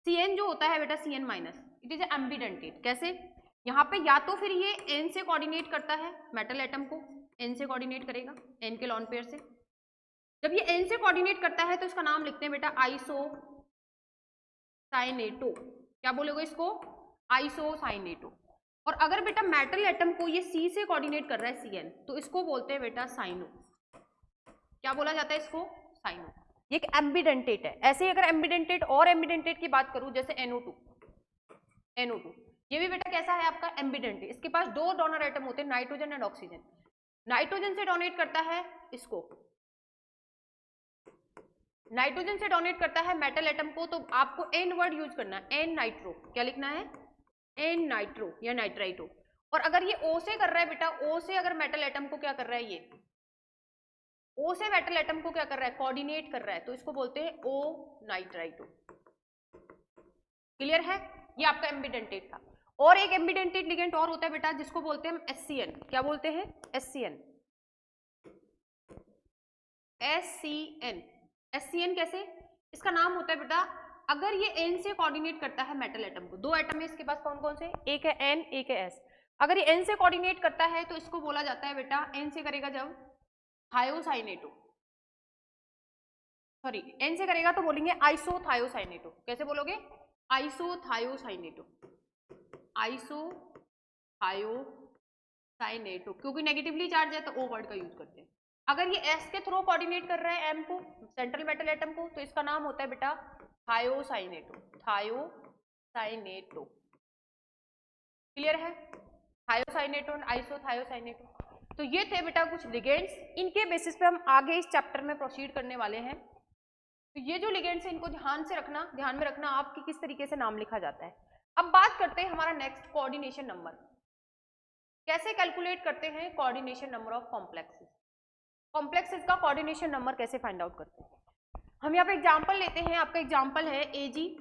CN जो होता है बेटा CN माइनस, इट इज एम्बीडेंटेड। कैसे? यहाँ पे या तो फिर ये N से कोऑर्डिनेट करता है, मेटल एटम को N से कोऑर्डिनेट करेगा, N के लॉन पेयर से। जब ये N से कोऑर्डिनेट करता है तो इसका नाम लिखते हैं बेटा आइसोसाइनेटो। क्या बोलोगे इसको? आइसोसाइनेटो। और अगर बेटा मेटल एटम को ये C से कोऑर्डिनेट कर रहा है CN तो इसको बोलते हैं बेटा साइनो। क्या बोला जाता है इसको? साइनो। ये एक एम्बीडेंटेट है। ऐसे ही अगर एम्बीडेंटेट और एम्बीडेंटेट की बात करूं जैसे NO2, ये भी बेटा कैसा है आपका? एम्बीडेंटेट। इसके पास 2 डोनर एटम होते हैं, नाइट्रोजन एंड ऑक्सीजन। नाइट्रोजन से डोनेट करता है इसको, नाइट्रोजन से डोनेट करता है मेटल एटम को, तो आपको N वर्ड यूज करना है, N नाइट्रो। क्या लिखना है? N नाइट्रो या नाइट्राइटो। और अगर ये O से कर रहा है बेटा, O से अगर मेटल एटम को क्या कर रहा है, ये O से मेटल एटम को क्या कर रहा है? कोऑर्डिनेट कर रहा है, तो इसको बोलते हैं O नाइट्राइटो। क्लियर है? ये आपका एम्बीडेंटेट था। और एक एम्बीडेंटेट लिगेंड और होता है बेटा जिसको बोलते हैं हम SCN। क्या बोलते हैं? SCN। SCN कैसे? इसका नाम होता है बेटा, अगर ये N से कोऑर्डिनेट करता है मेटल एटम को, 2 एटम है इसके पास, कौन कौन से? एक है N, एक है S। अगर ये N से कोऑर्डिनेट करता है तो इसको बोला जाता है बेटा, N से करेगा जब थायोसाइनेटो, सॉरी N से करेगा तो बोलेंगे आइसोथायोसाइनेटो। कैसे बोलोगे? आइसोथायोसाइनेटो, आइसोथायोसाइनेटो। क्योंकि नेगेटिवली चार्ज है तो O वर्ड का यूज करते हैं। अगर ये S के थ्रू कोऑर्डिनेट कर रहा है M को, सेंट्रल मेटल एटम को, तो इसका नाम होता है बेटा थायोसाइनेटो। थायोसाइनेटो। क्लियर है? थायोसाइनेटो और आइसोथायोसाइनेटो। तो ये थे बेटा कुछ लिगेंड्स, इनके बेसिस पे हम आगे इस चैप्टर में प्रोसीड करने वाले हैं। तो ये जो लिगेंड्स है इनको ध्यान में रखना आपकी किस तरीके से नाम लिखा जाता है। अब बात करते हैं हमारा नेक्स्ट कोऑर्डिनेशन नंबर। कैसे कैलकुलेट करते हैं coordination number of complexes? Complexes का कोऑर्डिनेशन नंबर कैसे फाइंड आउट करते हैं? हम यहाँ पे एग्जांपल लेते हैं। आपका एग्जांपल है AgCN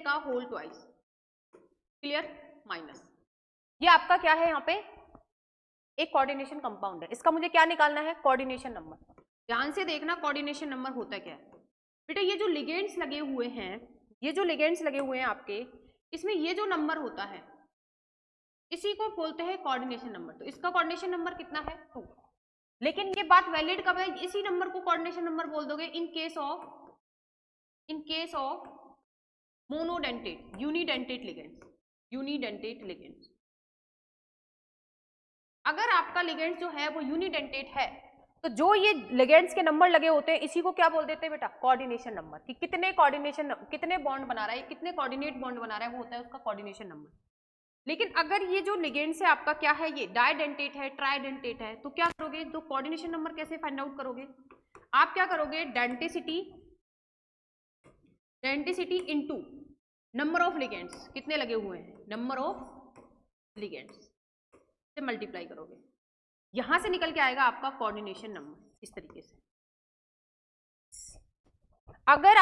का होल ट्वाइस, क्लियर, माइनस। ये आपका क्या है? यहाँ पे एक कोऑर्डिनेशन कंपाउंड है। इसका मुझे क्या निकालना है? Coordination number. ध्यान से देखना कोऑर्डिनेशन नंबर होता क्या है बेटा। ये जो लिगेंड्स लगे हुए हैं, आपके, इसमें ये जो नंबर होता है इसी को बोलते हैं कोऑर्डिनेशन नंबर। तो इसका कोऑर्डिनेशन नंबर कितना है? 2। लेकिन ये बात वैलिड कब है? इसी नंबर को कोऑर्डिनेशन नंबर बोल दोगे इन case of monodentate, unidentate ligands. अगर आपका लिगेंड्स जो है वो यूनिडेंटेट है तो जो ये लिगेंड्स के नंबर लगे होते हैं इसी को क्या बोल देते हैं बेटा? Coordination number. कि कितने बॉन्ड बना रहा है, कितने कोऑर्डिनेट बॉन्ड बना रहा है, वो होता है उसका कोऑर्डिनेशन नंबर। लेकिन अगर ये जो लिगेंड्स है आपका क्या है, ये डाइडेंटेट है, ट्राइडेंटेट है, तो क्या करोगे? तो कोऑर्डिनेशन नंबर कैसे फाइंड आउट करोगे? आप क्या करोगे? Denticity into number of ligands, कितने लगे हुए हैं, नंबर ऑफ लिगेंड्स से मल्टीप्लाई करोगे। यहां से निकल के आएगा आपका कोऑर्डिनेशन नंबर इस तरीके से। अगर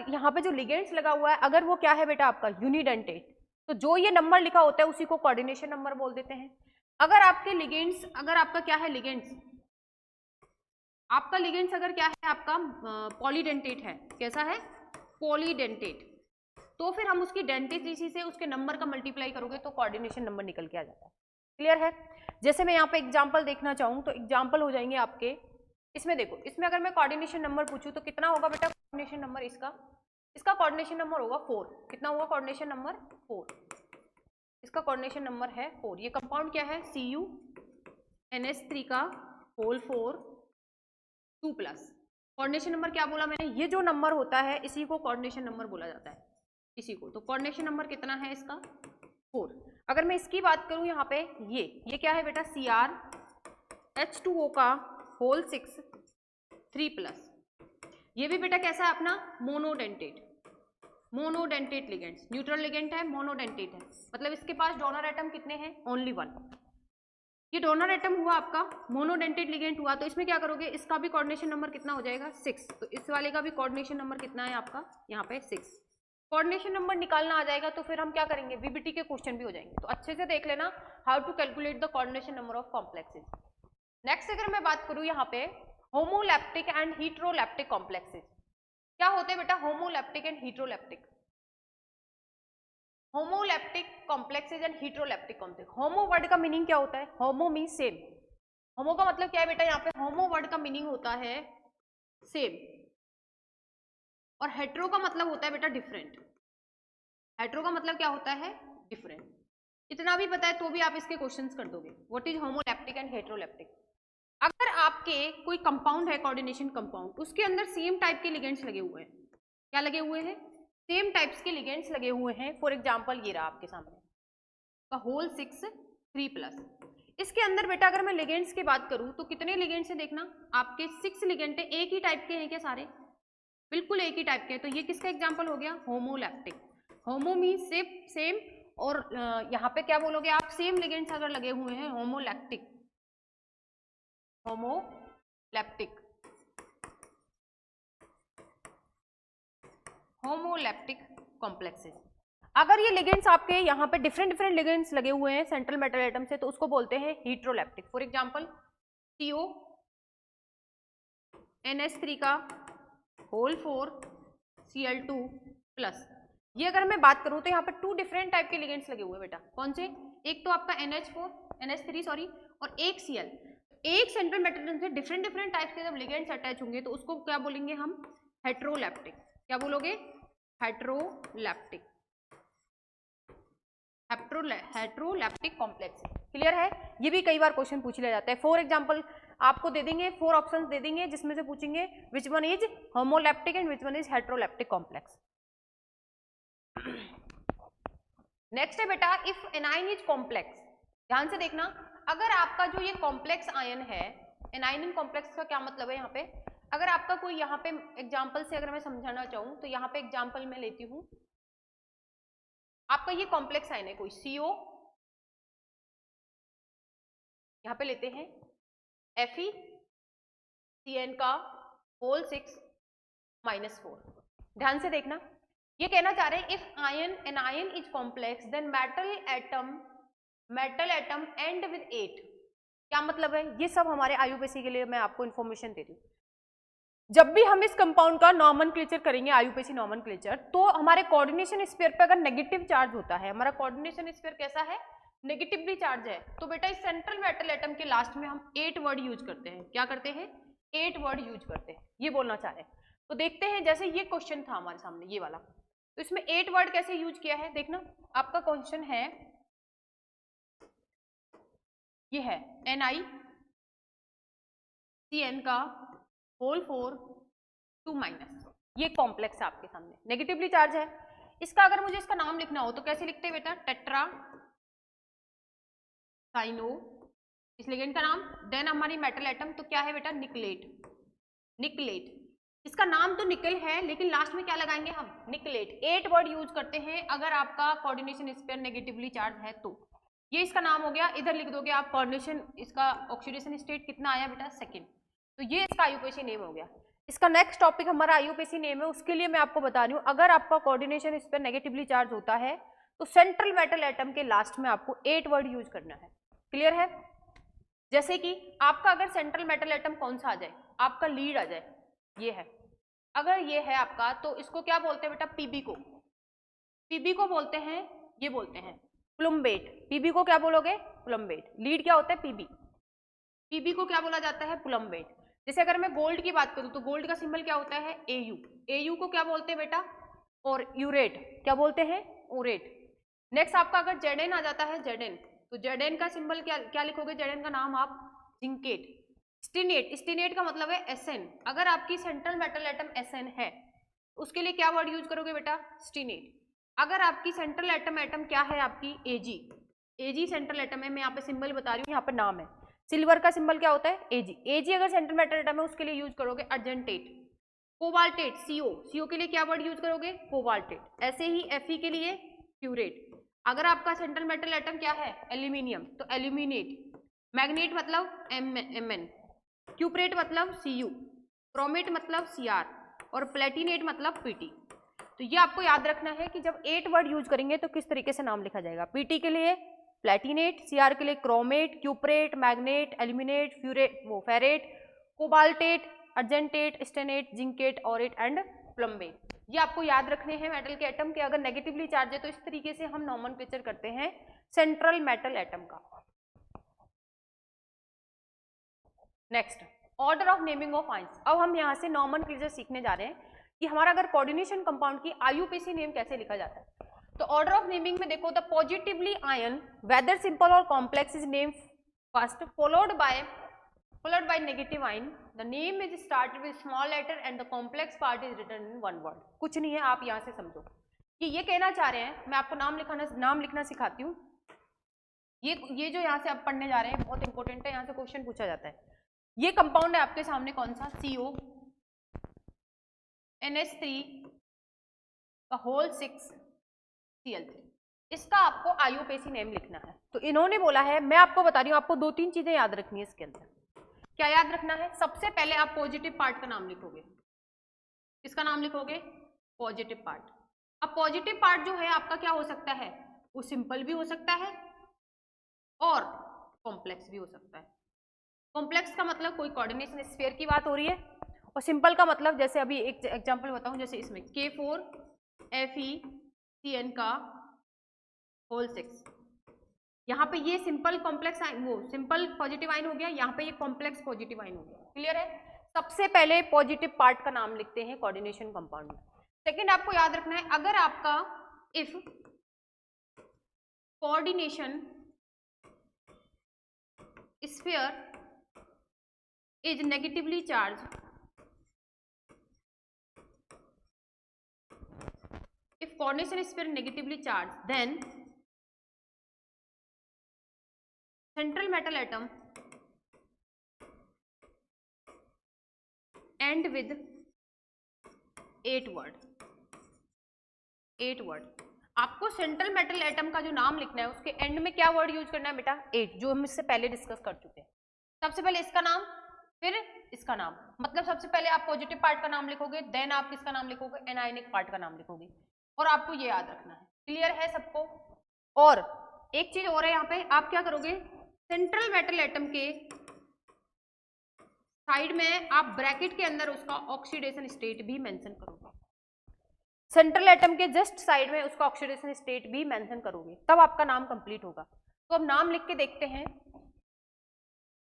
यहाँ पे जो लिगेंड्स लगा हुआ है अगर वो क्या है बेटा आपका यूनिडेंटेट, तो जो ये नंबर लिखा होता है उसी को कोऑर्डिनेशन नंबर बोल देते हैं। अगर आपका क्या है लिगेंड्स, आपका लिगेंड्स अगर क्या है आपका पॉलीडेंटेट है, कैसा है? पॉलीडेंटेट, तो फिर हम उसकी डेंसिटी से उसके नंबर का मल्टीप्लाई करोगे तो कोऑर्डिनेशन नंबर निकल के आ जाता है। क्लियर है? जैसे मैं यहाँ पे एग्जाम्पल देखना चाहूँ तो एग्जाम्पल हो जाएंगे आपके, इसमें देखो, इसमें अगर मैं कोऑर्डिनेशन नंबर पूछूं तो कितना होगा बेटा कोऑर्डिनेशन नंबर इसका कोऑर्डिनेशन नंबर होगा 4। कितना होगा कोऑर्डिनेशन नंबर? 4। इसका कोऑर्डिनेशन नंबर है 4। ये कंपाउंड क्या है? CuNH3 का होल 4 2+। कोऑर्डिनेशन नंबर क्या बोला मैंने? ये जो नंबर होता है इसी को कोऑर्डिनेशन नंबर बोला जाता है, इसी को। तो कोऑर्डिनेशन नंबर कितना है इसका? 4। अगर मैं इसकी बात करूं यहाँ पे, ये क्या है बेटा? CrH2O का होल 6 3+। ये भी बेटा कैसा है अपना? Monodentate ligands. न्यूट्रल लिगेंड है, मोनोडेंटेट है, मतलब इसके पास डोनर एटम कितने हैं? ओनली 1। ये डोनर एटम हुआ आपका, मोनोडेंटेट लिगेंड हुआ, तो इसमें क्या करोगे? इसका भी कोऑर्डिनेशन नंबर कितना हो जाएगा? 6। तो इस वाले का भी कोऑर्डिनेशन नंबर कितना है आपका? यहाँ पे 6। कोऑर्डिनेशन नंबर निकालना आ जाएगा तो फिर हम क्या करेंगे? वीबीटी के क्वेश्चन भी हो जाएंगे। तो अच्छे से देख लेना how to calculate the coordination number of complexes. Next अगर मैं बात करूं यहाँ पे होमोलैप्टिक एंड हीट्रोलैप्टिक कॉम्प्लेक्सेस, क्या होते हैं बेटा homoleptic and heteroleptic? Homoleptic complexes and heteroleptic complex. Homo word का मीनिंग क्या होता है? Homo mean same. होमो का मतलब क्या है बेटा? यहाँ पे होमो वर्ड का मीनिंग होता है सेम, और हेट्रो का मतलब होता है बेटा डिफरेंट। हेट्रो का मतलब क्या होता है? डिफरेंट। इतना भी पता है तो भी आप इसके क्वेश्चंस कर दोगे। What is homoleptic and heteroleptic? अगर आपके कोई कंपाउंड है, कोऑर्डिनेशन कंपाउंड, उसके अंदर सेम टाइप के लिगेंड्स लगे हुए हैं। क्या लगे हुए हैं? सेम टाइप्स के लिगेंड्स लगे हुए हैं। फॉर एग्जांपल ये रहा आपके सामने का होल 6 3+। इसके अंदर बेटा अगर मैं लिगेंड्स की बात करूं तो कितने लिगेंड्स हैं? देखना आपके 6 लिगेंड है। एक ही टाइप के हैं क्या सारे? बिल्कुल एक ही टाइप के। तो ये किसका एग्जाम्पल हो गया? होमोलैप्टिक। होमो मीन सेम, और यहाँ पे क्या बोलोगे आप? सेम लिगेंड्स अगर लगे हुए हैं, होमोलैप्टिक। Homoleptic complexes. अगर ये लिगेंड्स आपके यहाँ पे डिफरेंट लिगेंड्स लगे हुए हैं सेंट्रल मेटल एटम से, तो उसको बोलते हैं हीट्रोलैप्टिक। फॉर एग्जांपल CuNH3 का होल 4 Cl2+। ये अगर मैं बात करूं तो यहाँ पे 2 डिफरेंट टाइप के लिगेंड्स लगे हुए हैं बेटा। कौन से? एक तो आपका NH3 सॉरी, और एक Cl। एक सेंट्रल मेटल एटम से डिफरेंट टाइप के जब लिगेंड्स अटैच होंगे तो उसको क्या बोलेंगे हम? हेट्रोलैप्टिक। क्या बोलोगे? हेट्रोलैप्टिक कॉम्प्लेक्स। क्लियर है? ये भी कई बार क्वेश्चन पूछ लिया जाता है। फॉर एग्जांपल आपको दे देंगे 4 ऑप्शंस दे देंगे, जिसमें से पूछेंगे which one is homoleptic and which one is heteroleptic complex. Next है बेटा इफ एनाइन इज कॉम्प्लेक्स। ध्यान से देखना, अगर आपका जो ये कॉम्प्लेक्स आयन है, एनाइन इन कॉम्प्लेक्स का क्या मतलब है? यहाँ पे अगर आपका कोई, यहाँ पे एग्जाम्पल से अगर मैं समझाना चाहूँ तो यहाँ पे एग्जाम्पल मैं लेती हूँ, आपका ये कॉम्प्लेक्स आयन है कोई CO, यहाँ पे लेते हैं FeCN का होल 6 -4। ध्यान से देखना, ये कहना चाह रहे हैं if an ion is complex then metal atom and with 8। क्या मतलब है? ये सब हमारे आयुपेसी के लिए मैं आपको इन्फॉर्मेशन दे रही हूँ। जब भी हम इस कंपाउंड का नॉमेनक्लेचर करेंगे, आयुपेसी नॉमेनक्लेचर, तो हमारे कोऑर्डिनेशन स्फीयर पे अगर नेगेटिव चार्ज होता है, हमारा कोऑर्डिनेशन स्फीयर कैसा है? नेगेटिवली चार्ज है, तो बेटा इस सेंट्रल मेटल एटम के लास्ट में हम 8 वर्ड यूज करते हैं। क्या करते हैं? 8 वर्ड यूज करते हैं, ये बोलना चाह रहे हैं। तो देखते हैं, जैसे ये क्वेश्चन था हमारे सामने ये वाला, तो इसमें 8 वर्ड कैसे यूज किया है? देखना, आपका क्वेश्चन है ये है NiCN का होल 4 2-, ये कॉम्प्लेक्स है आपके सामने, नेगेटिवली चार्ज है। इसका अगर मुझे इसका नाम लिखना हो तो कैसे लिखते हैं बेटा? टेट्रा साइनो, इस लिगेंड का नाम। देन हमारी मेटल एटम तो क्या है बेटा? निकलेट। इसका नाम तो निकल है लेकिन लास्ट में क्या लगाएंगे हम? निकलेट। 8 वर्ड यूज करते हैं अगर आपका कोऑर्डिनेशन स्फीयर नेगेटिवली चार्ज है तो। ये इसका नाम हो गया। इधर लिख दोगे आप कोऑर्डिनेशन, इसका ऑक्सीडेशन स्टेट कितना आया बेटा? सेकंड। तो ये इसका आयुपेसी नेम हो गया। इसका नेक्स्ट टॉपिक हमारा आयुपेसी नेम है, उसके लिए मैं आपको बता रही हूँ, अगर आपका कोऑर्डिनेशन स्फीयर नेगेटिवली चार्ज होता है तो सेंट्रल मेटल एटम के लास्ट में आपको 8 वर्ड यूज करना है। क्लियर है? जैसे कि आपका अगर सेंट्रल मेटल एटम कौन सा आ जाए? आपका लीड आ जाए, ये है। अगर ये है आपका तो इसको क्या बोलते हैं बेटा? PB को। पीबी को बोलते हैं, ये बोलते हैं प्लुम्बेट। पीबी को क्या बोलोगे? प्लुम्बेट। लीड क्या होता है? पीबी। पीबी को क्या बोला जाता है? प्लुम्बेट। जैसे अगर मैं गोल्ड की बात करूं तो गोल्ड का सिंबल क्या होता है? एयू। एयू को क्या बोलते हैं बेटा? और यूरेट। क्या बोलते हैं? ओरेट। नेक्स्ट आपका अगर जेडेन आ जाता है, जेडेन, तो जेडेन का सिंबल क्या लिखोगे? जेडेन का नाम आप जिंकेट। स्टिनेट, स्टिनेट का मतलब है एसएन। अगर आपकी सेंट्रल मेटल एटम एसएन है उसके लिए क्या वर्ड यूज करोगे बेटा? स्टिनेट। अगर आपकी सेंट्रल एटम क्या है? आपकी एजी। एजी सेंट्रल एटम है, मैं यहाँ पे सिंबल बता रही हूँ, यहाँ पे नाम है। सिल्वर का सिंबल क्या होता है? एजी। एजी अगर सेंट्रल मेटल एटम है उसके लिए यूज करोगे अर्जेंटेट। कोबाल्टेट, सीओ, सीओ के लिए क्या वर्ड यूज करोगे? कोबाल्टेट। ऐसे ही एफई के लिए क्यूरेट। अगर आपका सेंट्रल मेटल एटम क्या है? एल्यूमिनियम, तो एल्यूमिनेट। मैग्नेट मतलब एमएन, क्यूप्रेट मतलब सीयू, क्रोमेट मतलब सीआर, और प्लेटिनेट मतलब पीटी। तो ये आपको याद रखना है कि जब 8 वर्ड यूज करेंगे तो किस तरीके से नाम लिखा जाएगा। पीटी के लिए प्लेटिनेट, सीआर के लिए क्रोमेट, क्यूप्रेट, मैग्नेट, एल्यूमिनेट, फ्यूरेट, ferrate, cobaltate, argentate, stannate, zincate, aurate and plumbate. ये आपको याद रखने हैं मेटल के एटम के। अगर नेगेटिवली चार्ज है तो इस तरीके से हम नॉमेनक्लेचर करते हैं सेंट्रल मेटल एटम का। Next, order of naming of ions. अब हम यहाँ से नॉमेनक्लेचर सीखने जा रहे हैं कि हमारा अगर कोऑर्डिनेशन कंपाउंड की आईयूपीएसी नेम कैसे लिखा जाता है। तो ऑर्डर ऑफ नेमिंग में देखो, the positively ion whether simple और complex is name first followed by negative ion. The name is started with small letter and the complex part is written in one word. कुछ नहीं है, आप यहाँ से समझो कि ये कहना चाह रहे हैं। मैं आपको नाम लिखना सिखाती हूँ। ये जो यहाँ से आप पढ़ने जा रहे हैं बहुत इंपॉर्टेंट है, यहाँ से क्वेश्चन पूछा जाता है। ये कंपाउंड है आपके सामने, कौन सा? CO NH3 का होल 6 Cl3। इसका आपको आईयूपीएसी नेम लिखना है। तो इन्होंने बोला है, मैं आपको बता रही हूँ, आपको 2-3 चीजें याद रखनी है इसके अंदर। क्या याद रखना है? सबसे पहले आप पॉजिटिव पार्ट का नाम लिखोगे। किसका नाम लिखोगे? Positive part. अब पॉजिटिव पार्ट जो है आपका क्या हो सकता है? वो सिंपल भी हो सकता है और कॉम्प्लेक्स भी हो सकता है। कॉम्प्लेक्स का मतलब कोई कोऑर्डिनेशन स्फीयर की बात हो रही है, और सिंपल का मतलब जैसे अभी एक एग्जांपल बताऊं, जैसे इसमें K4FeCN का होल 6। यहाँ पे ये सिंपल कॉम्प्लेक्स वो सिंपल पॉजिटिव आयन हो गया, यहाँ पे ये कॉम्प्लेक्स पॉजिटिव आयन हो गया। क्लियर है? सबसे पहले पॉजिटिव पार्ट का नाम लिखते हैं कोऑर्डिनेशन कंपाउंड में। सेकंड आपको याद रखना है, अगर आपका if coordination sphere is negatively charged, if coordination sphere negatively charged, then central metal atom end with 8 word। 8 word. आपको सेंट्रल मेटल एटम का जो नाम लिखना है उसके एंड में क्या वर्ड यूज करना है बेटा? 8, जो हम इससे पहले डिस्कस कर चुके हैं। सबसे पहले इसका नाम, फिर इसका नाम। मतलब सबसे पहले आप पॉजिटिव पार्ट का नाम लिखोगे, देन आप किसका नाम लिखोगे? एनायनिक पार्ट का नाम लिखोगे, और आपको ये याद रखना है। क्लियर है सबको? और एक चीज और है यहाँ पे, आप क्या करोगे? सेंट्रल मेटल एटम के साइड में आप ब्रैकेट के अंदर उसका ऑक्सीडेशन स्टेट भी मेंशन करोगे। सेंट्रल एटम के जस्ट साइड में उसका ऑक्सीडेशन स्टेट भी मेंशन करोगे, तब आपका नाम कंप्लीट होगा। तो अब नाम लिख के देखते हैं।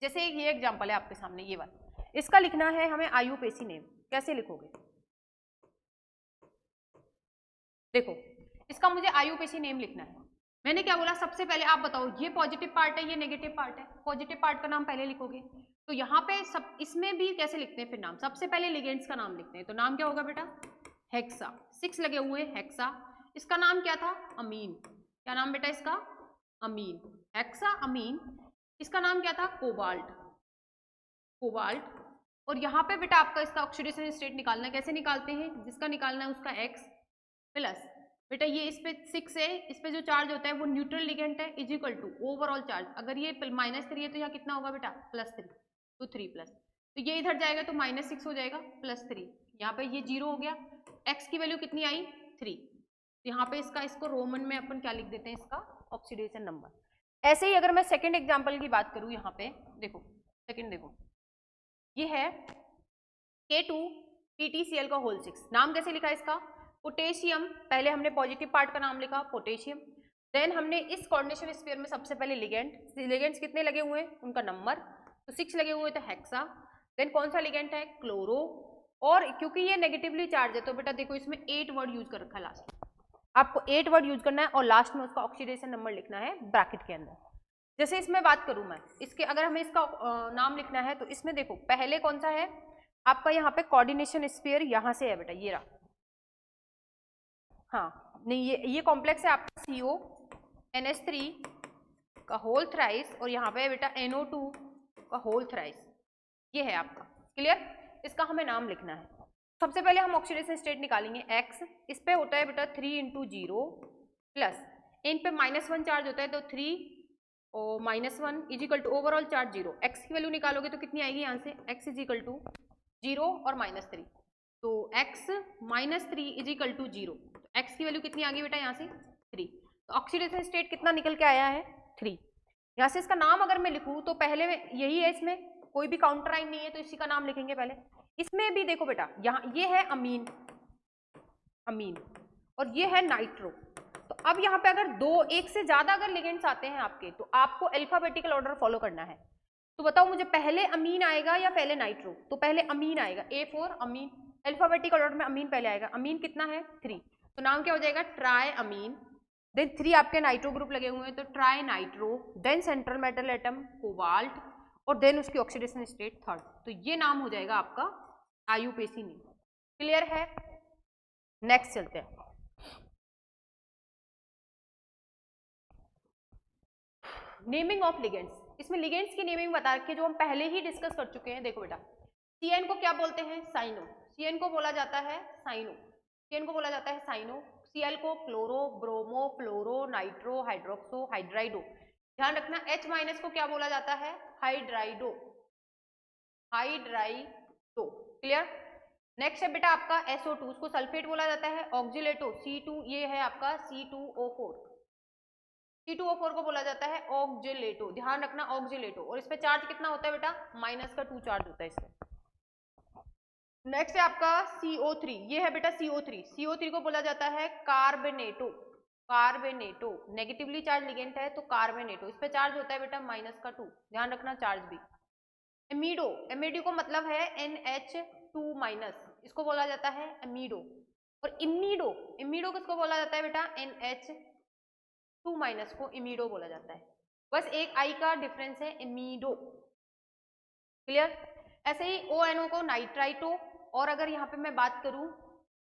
जैसे ये एग्जांपल है आपके सामने, ये वाला, इसका लिखना है हमें आईयूपीएसी नेम। कैसे लिखोगे? देखो, इसका मुझे आईयूपीएसी नेम लिखना है। मैंने क्या बोला? सबसे पहले आप बताओ, ये पॉजिटिव पार्ट है, ये नेगेटिव पार्ट है। पॉजिटिव पार्ट का नाम पहले लिखोगे, तो यहाँ पे सब इसमें भी कैसे लिखते हैं फिर नाम? सबसे पहले लिगेंड्स का नाम लिखते हैं। तो नाम क्या होगा बेटा? हेक्सा। 6 लगे हुए, हेक्सा। इसका नाम क्या था? अमीन। क्या नाम बेटा इसका? अमीन। हेक्सा अमीन। इसका नाम क्या था? कोबाल्ट। कोबाल्ट। और यहाँ पे बेटा आपका इसका ऑक्सीडेशन स्टेट निकालना है। कैसे निकालते हैं? जिसका निकालना है उसका X प्लस बेटा ये इस पे 6 है, इस पे जो चार्ज होता है वो न्यूट्रल लिगेंड है, is equal to overall charge. अगर ये -3 है तो यहाँ कितना होगा बेटा? +3, तो 3 प्लस, तो ये इधर जाएगा तो -6 हो जाएगा, +3। यहाँ पे ये 0 हो गया। X की वैल्यू कितनी आई? 3। यहाँ पे इसको रोमन में अपन क्या लिख देते हैं? इसका ऑक्सीडेशन नंबर। ऐसे ही अगर मैं सेकेंड एग्जाम्पल की बात करूँ, यहाँ पे देखो, सेकेंड देखो, ये है K2PTCl का होल 6। नाम कैसे लिखा है इसका? पोटेशियम, पहले हमने पॉजिटिव पार्ट का नाम लिखा पोटेशियम, देन हमने इस कोऑर्डिनेशन स्फीयर में सबसे पहले लिगेंड्स कितने लगे हुए हैं उनका नंबर, तो 6 लगे हुए थे हेक्सा। देन कौन सा लिगेंड है क्लोरो, और क्योंकि ये नेगेटिवली चार्ज है तो बेटा देखो इसमें 8 वर्ड यूज कर रखा है लास्ट में, आपको 8 वर्ड यूज करना है और लास्ट में उसका ऑक्सीडेशन नंबर लिखना है ब्रैकेट के अंदर। जैसे इसमें बात करूं मैं इसके, अगर हमें इसका नाम लिखना है तो इसमें देखो पहले कौन सा है आपका, यहाँ पे कोऑर्डिनेशन स्फीयर यहाँ से है बेटा, ये रहा, हाँ नहीं ये कॉम्प्लेक्स है आपका CO NH3 का होल थ्राइस, और यहाँ पे बेटा NO2 का होल थ्राइस, ये है आपका क्लियर। इसका हमें नाम लिखना है। सबसे पहले हम ऑक्सीडेशन स्टेट निकालेंगे X, इस पे होता है बेटा 3 × 0 प्लस इन पे -1 चार्ज होता है तो 3 और -1 is equal to overall charge 0। X की वैल्यू निकालोगे तो कितनी आएगी यहाँ से, X इज इक्वल टू 0 और -3, तो X -3 इज इक्वल टू 0, तो X की वैल्यू कितनी आ गई बेटा यहाँ से 3। तो ऑक्सीडेशन स्टेट कितना निकल के आया है 3। यहाँ से इसका नाम अगर मैं लिखूँ तो पहले यही है, इसमें कोई भी काउंटर आइन नहीं है तो इसी का नाम लिखेंगे पहले। इसमें भी देखो बेटा यहाँ ये है अमीन और ये है नाइट्रो, तो अब यहाँ पे अगर एक से ज्यादा अगर लिगेंड्स आते हैं आपके तो आपको अल्फाबेटिकल ऑर्डर फॉलो करना है। तो बताओ मुझे पहले अमीन आएगा या पहले नाइट्रो, तो पहले अमीन आएगा, A4 अमीन, अल्फाबेटिकल ऑर्डर में अमीन पहले आएगा। अमीन कितना है 3, तो नाम क्या हो जाएगा ट्राई अमीन, देन 3 आपके नाइट्रो ग्रुप लगे हुए हैं तो tri nitro, then central metal atom cobalt, और देन उसकी ऑक्सीडेशन स्टेट 3rd, तो ये नाम हो जाएगा आपका IUPAC नेम। क्लियर है, नेक्स्ट चलते हैं। नेमिंग ऑफ लिगेंड्स, इसमें लिगेंड्स की नेमिंग बता रखी है जो हम पहले ही डिस्कस कर चुके हैं। देखो बेटा CN को क्या बोलते हैं साइनो, CN को बोला जाता है साइनो, CN को बोला जाता है साइनो, Cl को क्लोरो, ब्रोमो, फ्लोरो, नाइट्रो, हाइड्रोक्सो, हाइड्राइडो। ध्यान रखना H- को क्या बोला जाता है हाइड्राइडो, क्लियर। नेक्स्ट है बेटा आपका SO2, उसको सल्फेट बोला जाता है, ऑक्जिलेटो C2, ये है आपका C2O4, C2O4 को बोला जाता है ऑक्जिलेटो, ध्यान रखना ऑक्जिलेटो, और इस पे चार्ज कितना होता है बेटा -2 चार्ज होता है इसमें। नेक्स्ट है आपका CO3, ये है बेटा CO3 को बोला जाता है कार्बोनेटो, नेगेटिवली चार्ज लिगेंड है तो कार्बोनेटो, इस पे चार्ज होता है बेटा -2, ध्यान रखना चार्ज भी। एमिडो को मतलब है NH2-, इसको बोला जाता है एमिडो, और इमीडो किसको बोला जाता है बेटा NH2- को इमीडो बोला जाता है, बस एक आई का डिफरेंस है इमीडो, क्लियर। ऐसे ही ONO को नाइट्राइटो, और अगर यहाँ पे मैं बात करूं